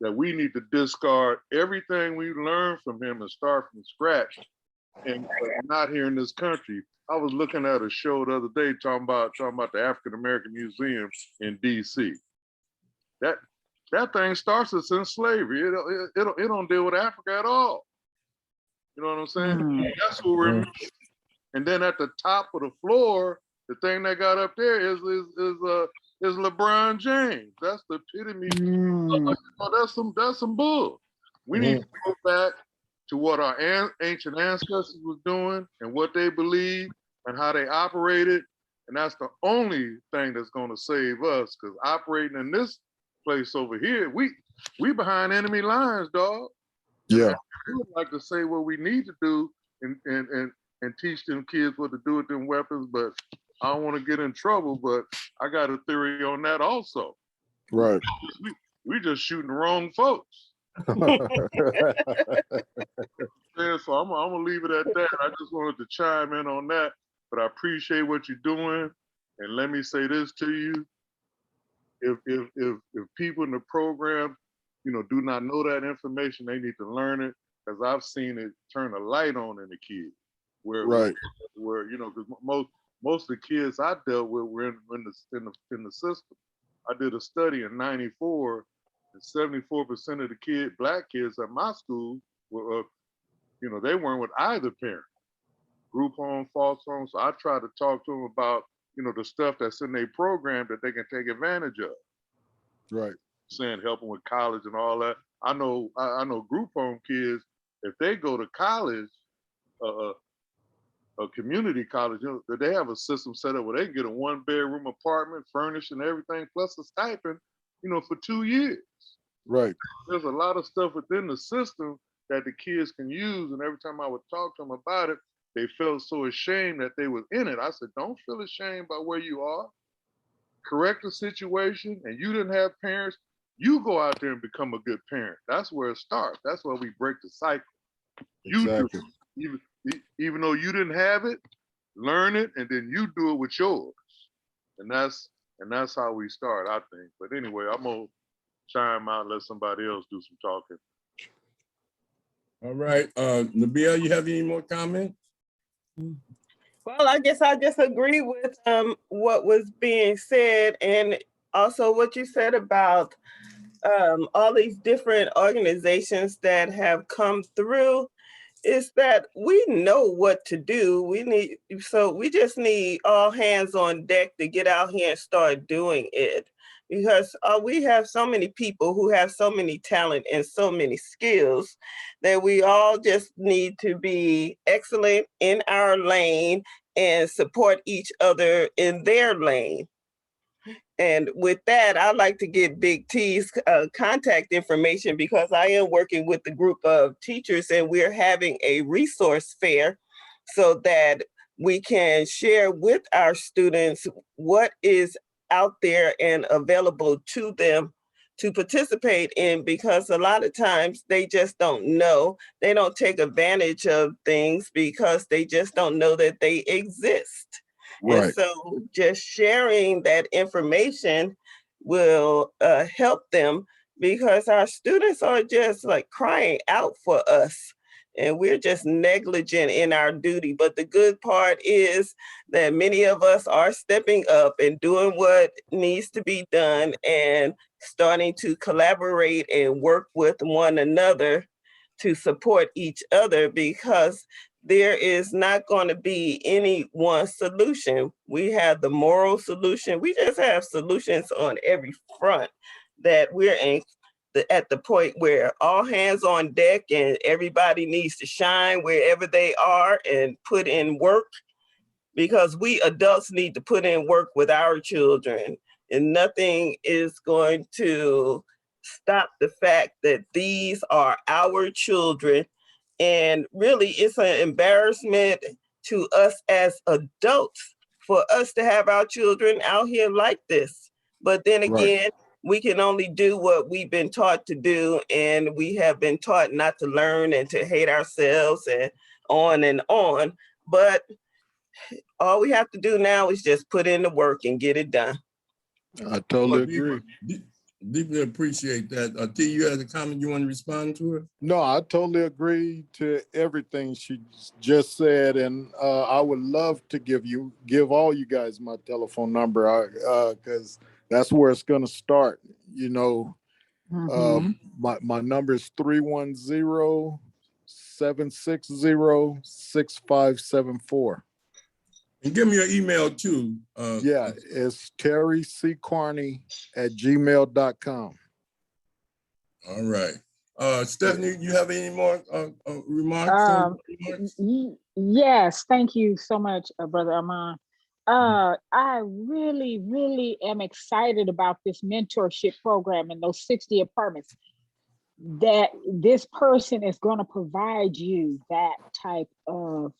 that we need to discard everything we learned from him and start from scratch, and not here in this country. I was looking at a show the other day talking about the African American Museum in D.C. That thing starts us in slavery. It don't deal with Africa at all. You know what I'm saying? That's what we're. And then at the top of the floor, the thing that got up there is LeBron James. That's the epitome. That's some bull. We need to go back to what our ancient ancestors was doing and what they believed and how they operated. And that's the only thing that's going to save us, because operating in this place over here, we behind enemy lines, dog. Yeah. We would like to say what we need to do and teach them kids what to do with them weapons, but I don't want to get in trouble, but I got a theory on that also. Right. We just shooting the wrong folks. Yeah, so I'm gonna leave it at that. I just wanted to chime in on that, but I appreciate what you're doing. And let me say this to you: if people in the program, do not know that information, they need to learn it, because I've seen it turn a light on in the kids. Where because most of the kids I dealt with were in the system. I did a study in '94, and 74% of the Black kids at my school were, they weren't with either parent. Group home, false home. So I tried to talk to them about, the stuff that's in their program that they can take advantage of. Right. Saying helping with college and all that. I know group home kids, if they go to college, a community college, they have a system set up where they can get a 1-bedroom apartment, furnished and everything, plus a stipend, for 2 years. Right. There's a lot of stuff within the system that the kids can use. And every time I would talk to them about it, they felt so ashamed that they was in it. I said, don't feel ashamed about where you are. Correct the situation, and you didn't have parents, you go out there and become a good parent. That's where it starts. That's where we break the cycle. Exactly. You do. Even though you didn't have it, learn it, and then you do it with yours. And that's how we start, I think. But anyway, I'm gonna chime out and let somebody else do some talking. All right, Nabil, you have any more comments? Well, I guess I just agree with what was being said, and also what you said about all these different organizations that have come through. Is that we know what to do. We just need all hands on deck to get out here and start doing it, because we have so many people who have so many talent and so many skills that we all just need to be excellent in our lane and support each other in their lane. And with that, I'd like to get Big T's contact information, because I am working with a group of teachers and we're having a resource fair so that we can share with our students what is out there and available to them to participate in, because a lot of times they just don't know. They don't take advantage of things because they just don't know that they exist. Right. And so just sharing that information will help them, because our students are just like crying out for us and we're just negligent in our duty. But the good part is that many of us are stepping up and doing what needs to be done and starting to collaborate and work with one another to support each other, because there is not going to be any one solution. We have the moral solution. We just have solutions on every front, that we're at the point where all hands on deck and everybody needs to shine wherever they are and put in work, because we adults need to put in work with our children, and nothing is going to stop the fact that these are our children. And really, it's an embarrassment to us as adults for us to have our children out here like this. But then again, we can only do what we've been taught to do, and we have been taught not to learn and to hate ourselves and on and on. But all we have to do now is just put in the work and get it done. I totally agree. Deeply appreciate that. T, you had a comment you want to respond to it? No, I totally agree to everything she just said, and I would love to give all you guys my telephone number, because that's where it's going to start. You know, my number is 310-760-6574. And give me your email too. Yeah, it's terryccarney@gmail.com. All right. Stephanie, you have any more remarks? Yes, thank you so much, Brother Armand. I really, really am excited about this mentorship program and those 60 apartments, that this person is going to provide you that type of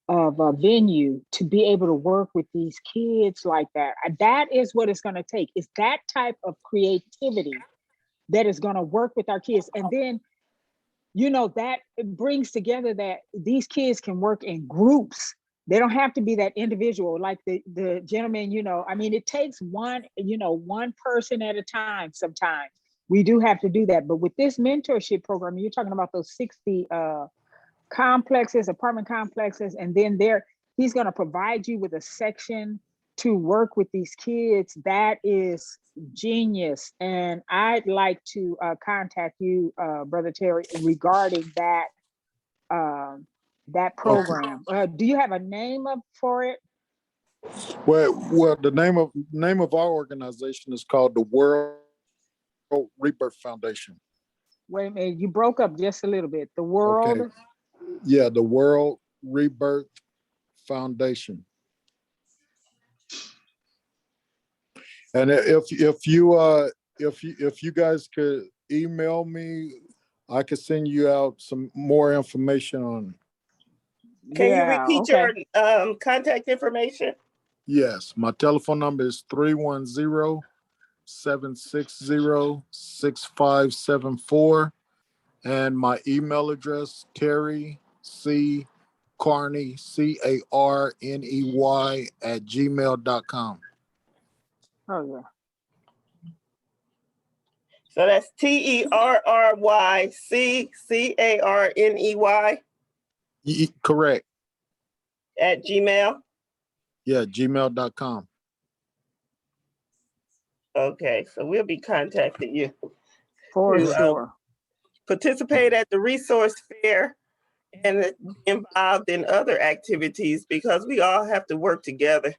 a venue to be able to work with these kids like that. That is what it's going to take. It's that type of creativity that is going to work with our kids. And then, you know, that it brings together that these kids can work in groups. They don't have to be that individual, like the gentleman, you know, I mean, it takes one person at a time. Sometimes we do have to do that. But with this mentorship program, you're talking about those 60 apartment complexes, and then he's going to provide you with a section to work with these kids. That is genius. And I'd like to contact you, Brother Terry, regarding that program. Okay. Do you have a name for it? Well, the name of our organization is called the World Rebirth Foundation. Wait a minute, you broke up just a little bit. The World. Okay. Yeah, the World Rebirth Foundation. And if you guys could email me, I could send you out some more information on it. Can you repeat your contact information? Yes, my telephone number is 310-760-6574. And my email address, Terry C. Carney, CARNEY @gmail.com. Oh yeah. So that's TERRYCCARNEY Correct. at Gmail. Yeah, gmail.com. Okay, so we'll be contacting you For to sure. participate at the resource fair and be involved in other activities because we all have to work together.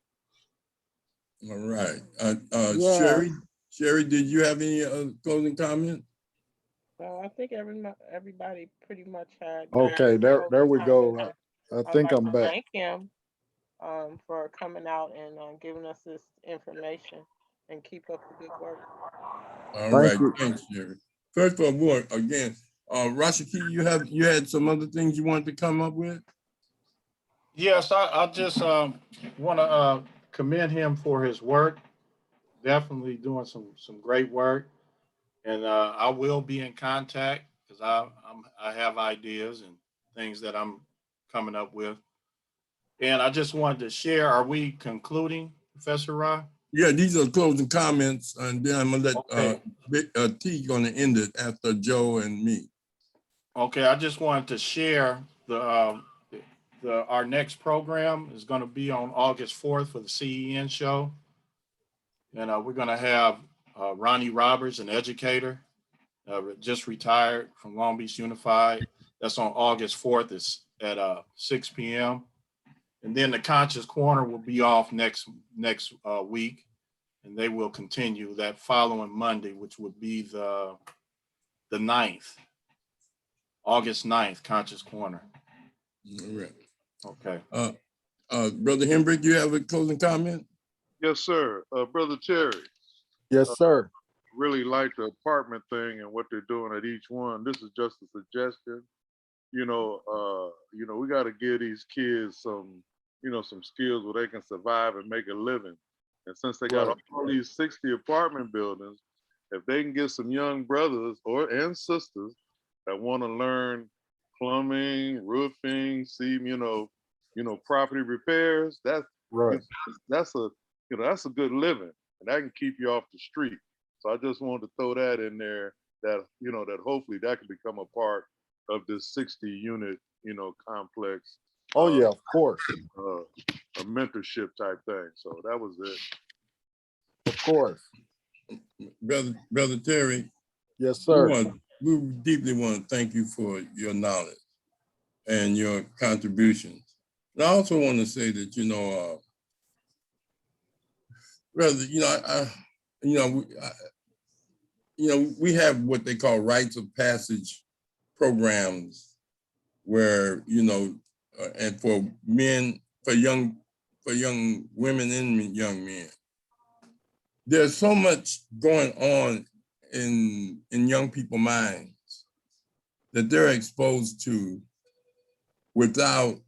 All right. Yes. Sherry, did you have any closing comment? So I think everybody pretty much had. Okay, there we go. I I'd think like I'm to back. thank him for coming out and giving us this information, and keep up the good work. All Thank right, you. thanks, Sherry. First of all, again, Rashaki, you had some other things you wanted to come up with? Yes, I just want to commend him for his work. Definitely doing some great work, and I will be in contact because I have ideas and things that I'm coming up with. And I just wanted to share. Are we concluding, Professor Ra? Yeah, these are closing comments, and then I'm gonna let Okay. T gonna end it after Joe and me. Okay, I just wanted to share our next program is going to be on August 4th for the CEN show. And we're going to have Ronnie Roberts, an educator, just retired from Long Beach Unified. That's on August 4th. It's at 6 p.m. And then the Conscious Corner will be off next week. And they will continue that following Monday, which would be the 9th. August 9th, Conscious Corner. All right. Okay. Brother Hembrick, you have a closing comment? Yes, sir. Brother Terry, Yes, sir. really like the apartment thing and what they're doing at each one. This is just a suggestion. We got to give these kids some skills where they can survive and make a living. And since they got Right. all these 60 apartment buildings, if they can get some young brothers and sisters that want to learn plumbing, roofing, property repairs, Right. that's a good living, and that can keep you off the street. So I just wanted to throw that in there, that that hopefully that can become a part of this 60 unit complex. Oh yeah, of course. A mentorship type thing. So that was it. Of course. Brother Terry, Yes, sir. we deeply want to thank you for your knowledge and your contributions. And I also want to say that, we have what they call rites of passage programs where, and for men, for young women and young men. There's so much going on in young people's minds that they're exposed to without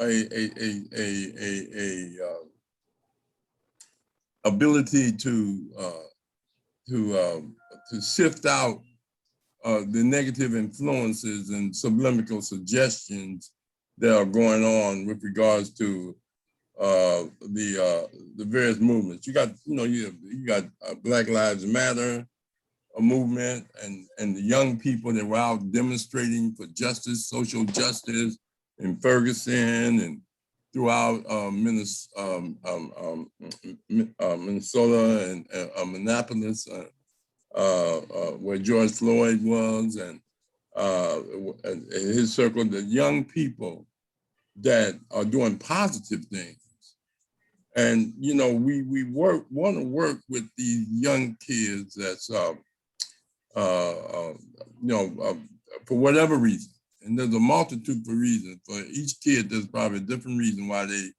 a ability to sift out the negative influences and subliminal suggestions that are going on with regards to the various movements. You got Black Lives Matter, a movement, and the young people that were out demonstrating for justice, social justice in Ferguson and throughout Minnesota and Minneapolis, where George Floyd was, and his circle, the young people that are doing positive things. And we want to work with these young kids that's for whatever reason. And there's a multitude of reasons. For each kid, there's probably a different reason why they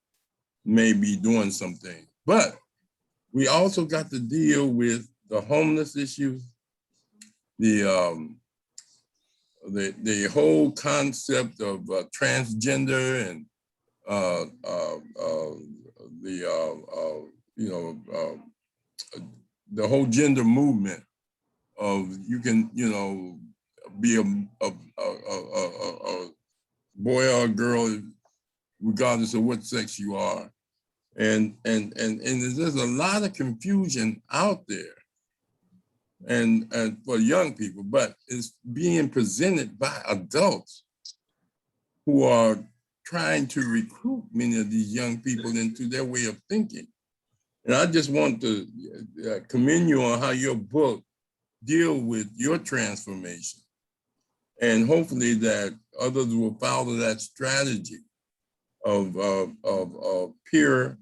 may be doing something. But we also got to deal with the homeless issues, the whole concept of transgender and the whole gender movement of you can be a boy or a girl regardless of what sex you are, and there's a lot of confusion out there and for young people, but it's being presented by adults who are trying to recruit many of these young people into their way of thinking. And I just want to commend you on how your book deal with your transformation. And hopefully that others will follow that strategy of peer,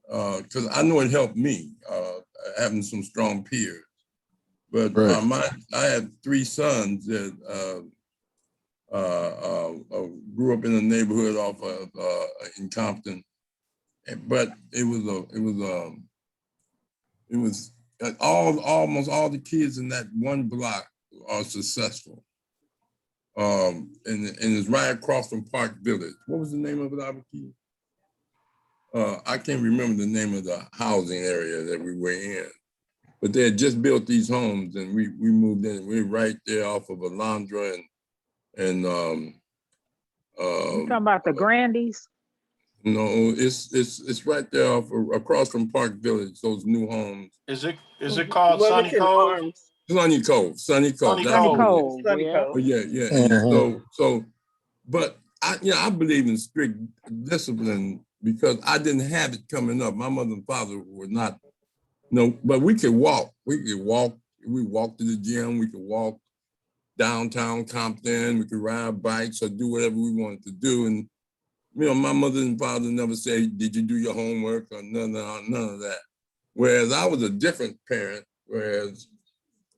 because I know it helped me, having some strong peers. But Right. I had 3 sons that grew up in a neighborhood off of in Compton, but it was almost all the kids in that one block are successful. And it's right across from Park Village. What was the name of it, Abaki? I can't remember the name of the housing area that we were in, but they had just built these homes, and we moved in. We were right there off of Alondra and You talking about the Grandies? no, it's right there across from Park Village. Those new homes. Is it called Sunny Wellington Cove? Farms. Sunny Cove. Sunny Sunny Cove. Cove, Sunny yeah. Cove. Yeah. And but I believe in strict discipline because I didn't have it coming up. My mother and father were not, but we could walk. We walked to the gym. We could walk downtown Compton. We could ride bikes or do whatever we wanted to do. And my mother and father never said, "Did you do your homework?" or none of that. Whereas I was a different parent. Whereas,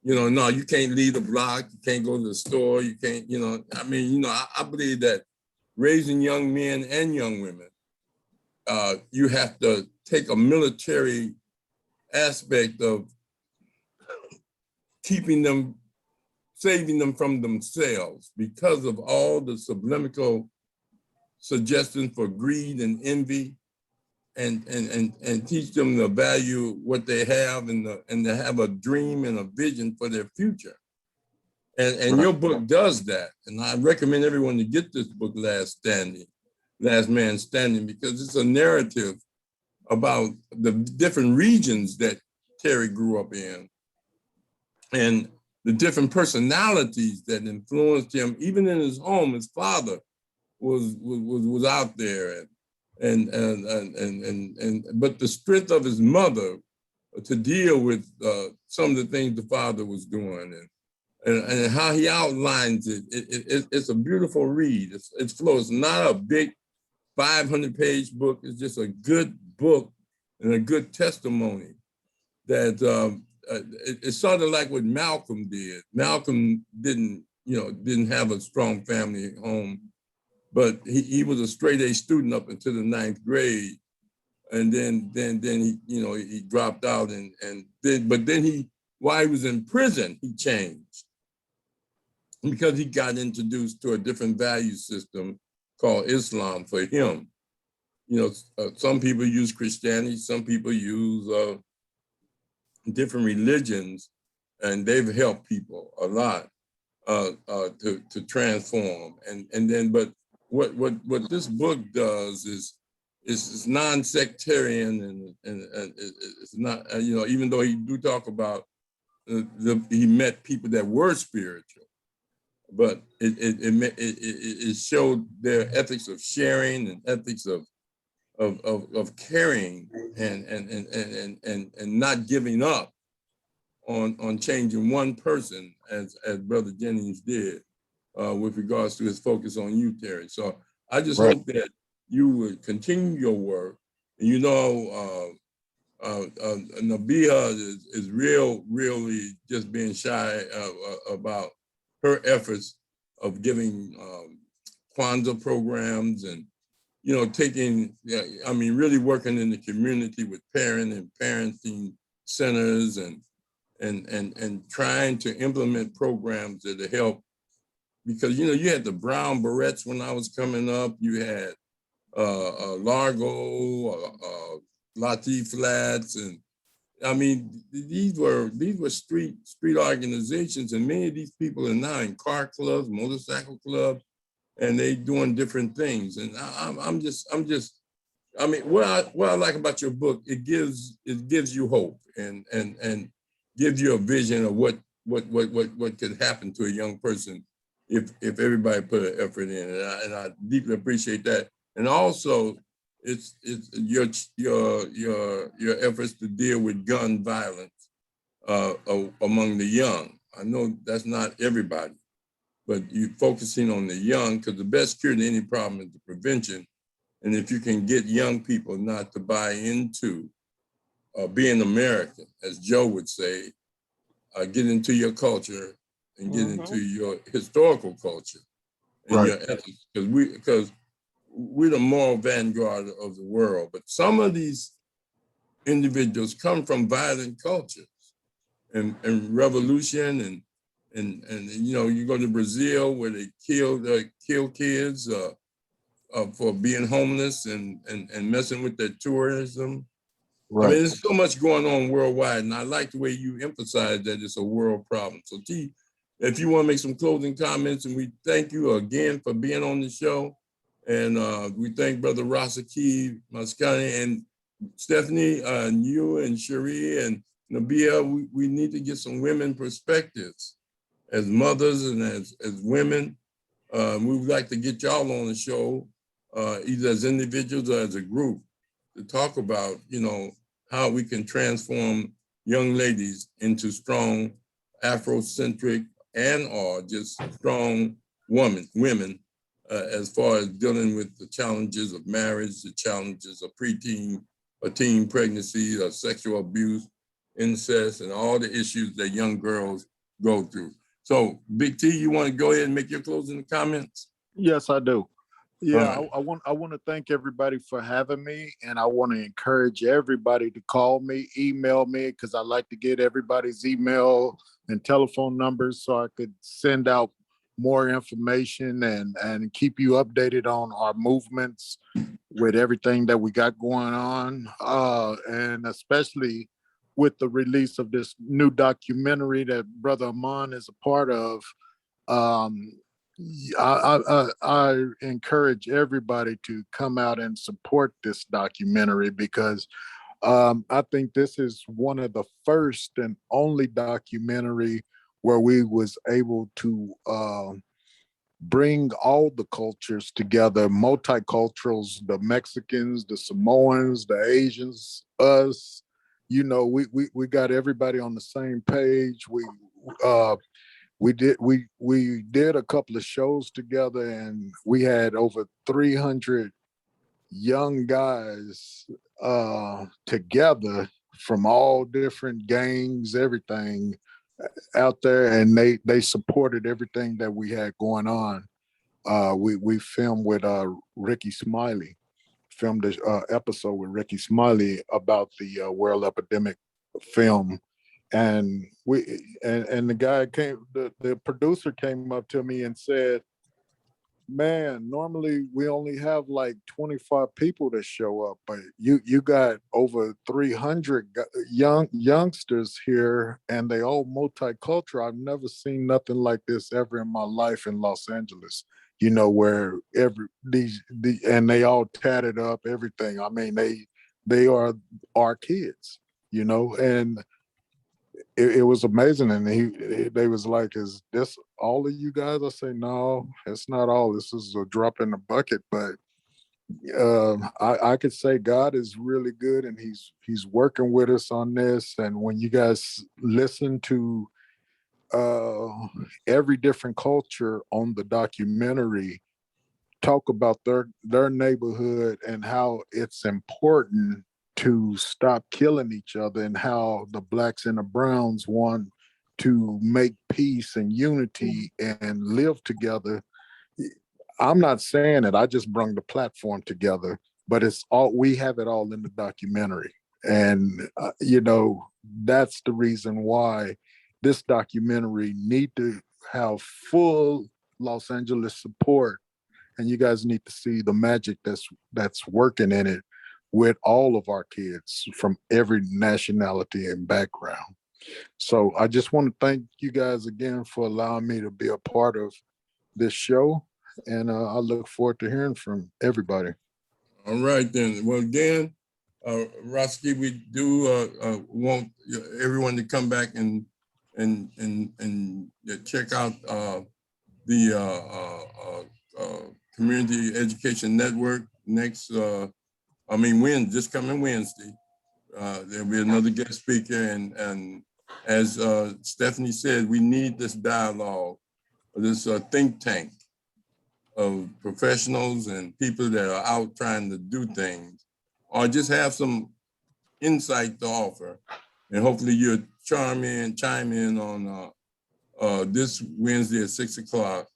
no, you can't leave the block. You can't go to the store. You can't, I believe that raising young men and young women, you have to take a military aspect of saving them from themselves because of all the subliminal suggestions for greed and envy, and teach them to value what they have and to have a dream and a vision for their future. And your book does that. And I recommend everyone to get this book, Last Man Standing, because it's a narrative about the different regions that Terry grew up in and the different personalities that influenced him. Even in his home, his father was out there, but the strength of his mother to deal with some of the things the father was doing, and how he outlines it's a beautiful read. It's flow. It's not a big 500-page book. It's just a good book and a good testimony that it's sort of like what Malcolm did. Malcolm didn't have a strong family at home, but he was a straight A student up until the 9th grade. And then he dropped out but then while he was in prison, he changed because he got introduced to a different value system called Islam for him. Some people use Christianity, some people use different religions, and they've helped people a lot to transform. But what this book does is it's non-sectarian and it's not, even though he do talk about he met people that were spiritual, but it showed their ethics of sharing and ethics of caring and not giving up on changing one person as Brother Jennings did with regards to his focus on you, Terry. So I just hope that you would continue your work. And Nabiha is really just being shy about her efforts of giving Kwanzaa programs and really working in the community with parenting centers and trying to implement programs that help, because you had the Brown Barrettes when I was coming up. You had Largo, Latif Flats, and these were street organizations, and many of these people are now in car clubs, motorcycle clubs, and they doing different things. And what I like about your book, it gives you hope, and gives you a vision of what could happen to a young person if everybody put an effort in. And I deeply appreciate that. And also, it's your efforts to deal with gun violence among the young. I know that's not everybody, but you're focusing on the young, because the best cure to any problem is the prevention. And if you can get young people not to buy into being American, as Joe would say, get into your culture and get into your historical culture and your ethics, because we're the moral vanguard of the world. But some of these individuals come from violent cultures and revolution and you know, you go to Brazil where they kill kids for being homeless and messing with their tourism. Right. I mean, there's so much going on worldwide, and I like the way you emphasize that it's a world problem. So, T, if you want to make some closing comments, and we thank you again for being on the show, and we thank Brother Rasaki Maskani and Stephanie, and you and Cherie and Nabia. We need to get some women perspectives as mothers and as women. We would like to get y'all on the show, either as individuals or as a group, to talk about, you know, how we can transform young ladies into strong Afrocentric and or just strong women as far as dealing with the challenges of marriage, the challenges of preteen or teen pregnancy, or sexual abuse, incest, and all the issues that young girls go through. So, Big T, you want to go ahead and make your closing comments? Yes, I do. Yeah, Right. I want to thank everybody for having me, and I want to encourage everybody to call me, email me, because I like to get everybody's email and telephone numbers so I could send out more information and keep you updated on our movements with everything that we got going on, and especially with the release of this new documentary that Brother Amon is a part of. Um, I encourage everybody to come out and support this documentary because I think this is one of the first and only documentary where we was able to bring all the cultures together, multiculturals, the Mexicans, the Samoans, the Asians, us. You know, we got everybody on the same page. We did a couple of shows together, and we had over 300 young guys together from all different gangs, everything out there, and they supported everything that we had going on. We filmed with Ricky Smiley, filmed an episode with Ricky Smiley about the world epidemic film. And the guy the producer came up to me and said, man, normally we only have like 25 people that show up, but you got over 300 youngsters here, and they all multicultural. I've never seen nothing like this ever in my life in Los Angeles. You know, where and they all tatted up, everything. I mean, they are our kids, you know, and it was amazing. And they was like, is this all of you guys? I say, no, it's not all. This is a drop in the bucket. But I could say God is really good, and he's working with us on this. And when you guys listen to every different culture on the documentary talk about their neighborhood and how it's important to stop killing each other, and how the blacks and the browns want to make peace and unity and live together. I'm not saying it, I just brought the platform together, but it's all, we have it all in the documentary. And you know, that's the reason why this documentary need to have full Los Angeles support. And you guys need to see the magic that's working in it with all of our kids from every nationality and background. So I just want to thank you guys again for allowing me to be a part of this show. And I look forward to hearing from everybody. All right, then. Well, again, Roski, we do want everyone to come back and check out the Community Education Network next, this coming Wednesday. There'll be another guest speaker, and as Stephanie said, we need this dialogue, this think tank of professionals and people that are out trying to do things, or just have some insight to offer. And hopefully you'll chime in on this Wednesday at 6 o'clock.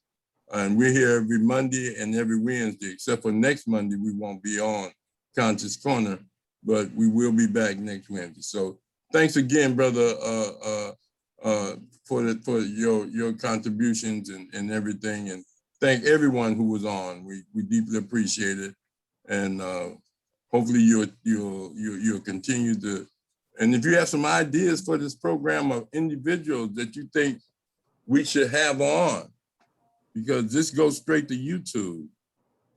And we're here every Monday and every Wednesday, except for next Monday, we won't be on Conscious Corner, but we will be back next Wednesday. So thanks again, brother, for your contributions and everything. And thank everyone who was on. We deeply appreciate it. And hopefully you'll continue to, and if you have some ideas for this program of individuals that you think we should have on, because this goes straight to YouTube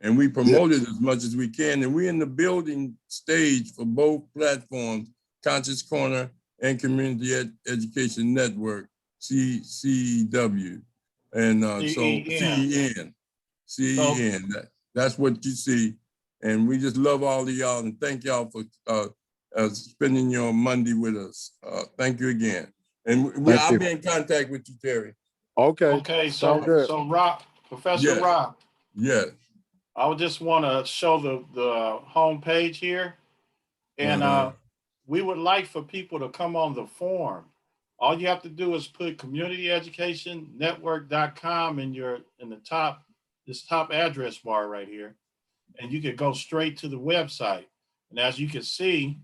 and we promote it as much as we can. And we're in the building stage for both platforms, Conscious Corner and Community Education Network, CEW. And CEN. That's what you see. And we just love all of y'all and thank y'all for spending your Monday with us. Thank you again. And I'll be in contact with you, Terry. Okay. So Rob, Professor Rob. Yes. I would just want to show the home page here. And we would like for people to come on the forum. All you have to do is put communityeducationnetwork.com in the top address bar right here. And you could go straight to the website. And as you can see,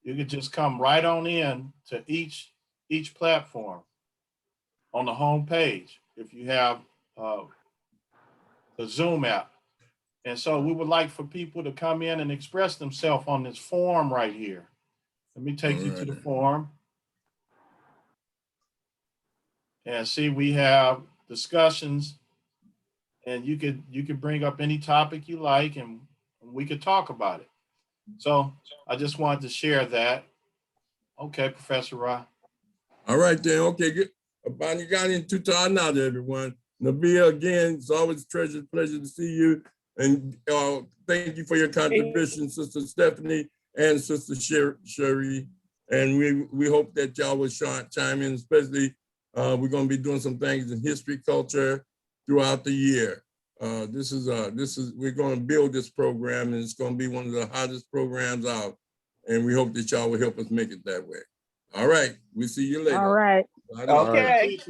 you could just come right on in to each platform on the home page if you have the Zoom app. And so we would like for people to come in and express themselves on this forum right here. Let me take you to the forum. And see, we have discussions, and you could bring up any topic you like, and we could talk about it. So I just wanted to share that. Okay, Professor Ra. All right then. Okay, good. Abanigani and Tutar now, everyone. Nabia, again, it's always a pleasure to see you. And thank you for your contribution, Sister Stephanie and Sister Sherry. And we hope that y'all will chime in, especially we're going to be doing some things in history, culture throughout the year. We're going to build this program, and it's going to be one of the hottest programs out. And we hope that y'all will help us make it that way. All right, we'll see you later. All right. Okay. Thank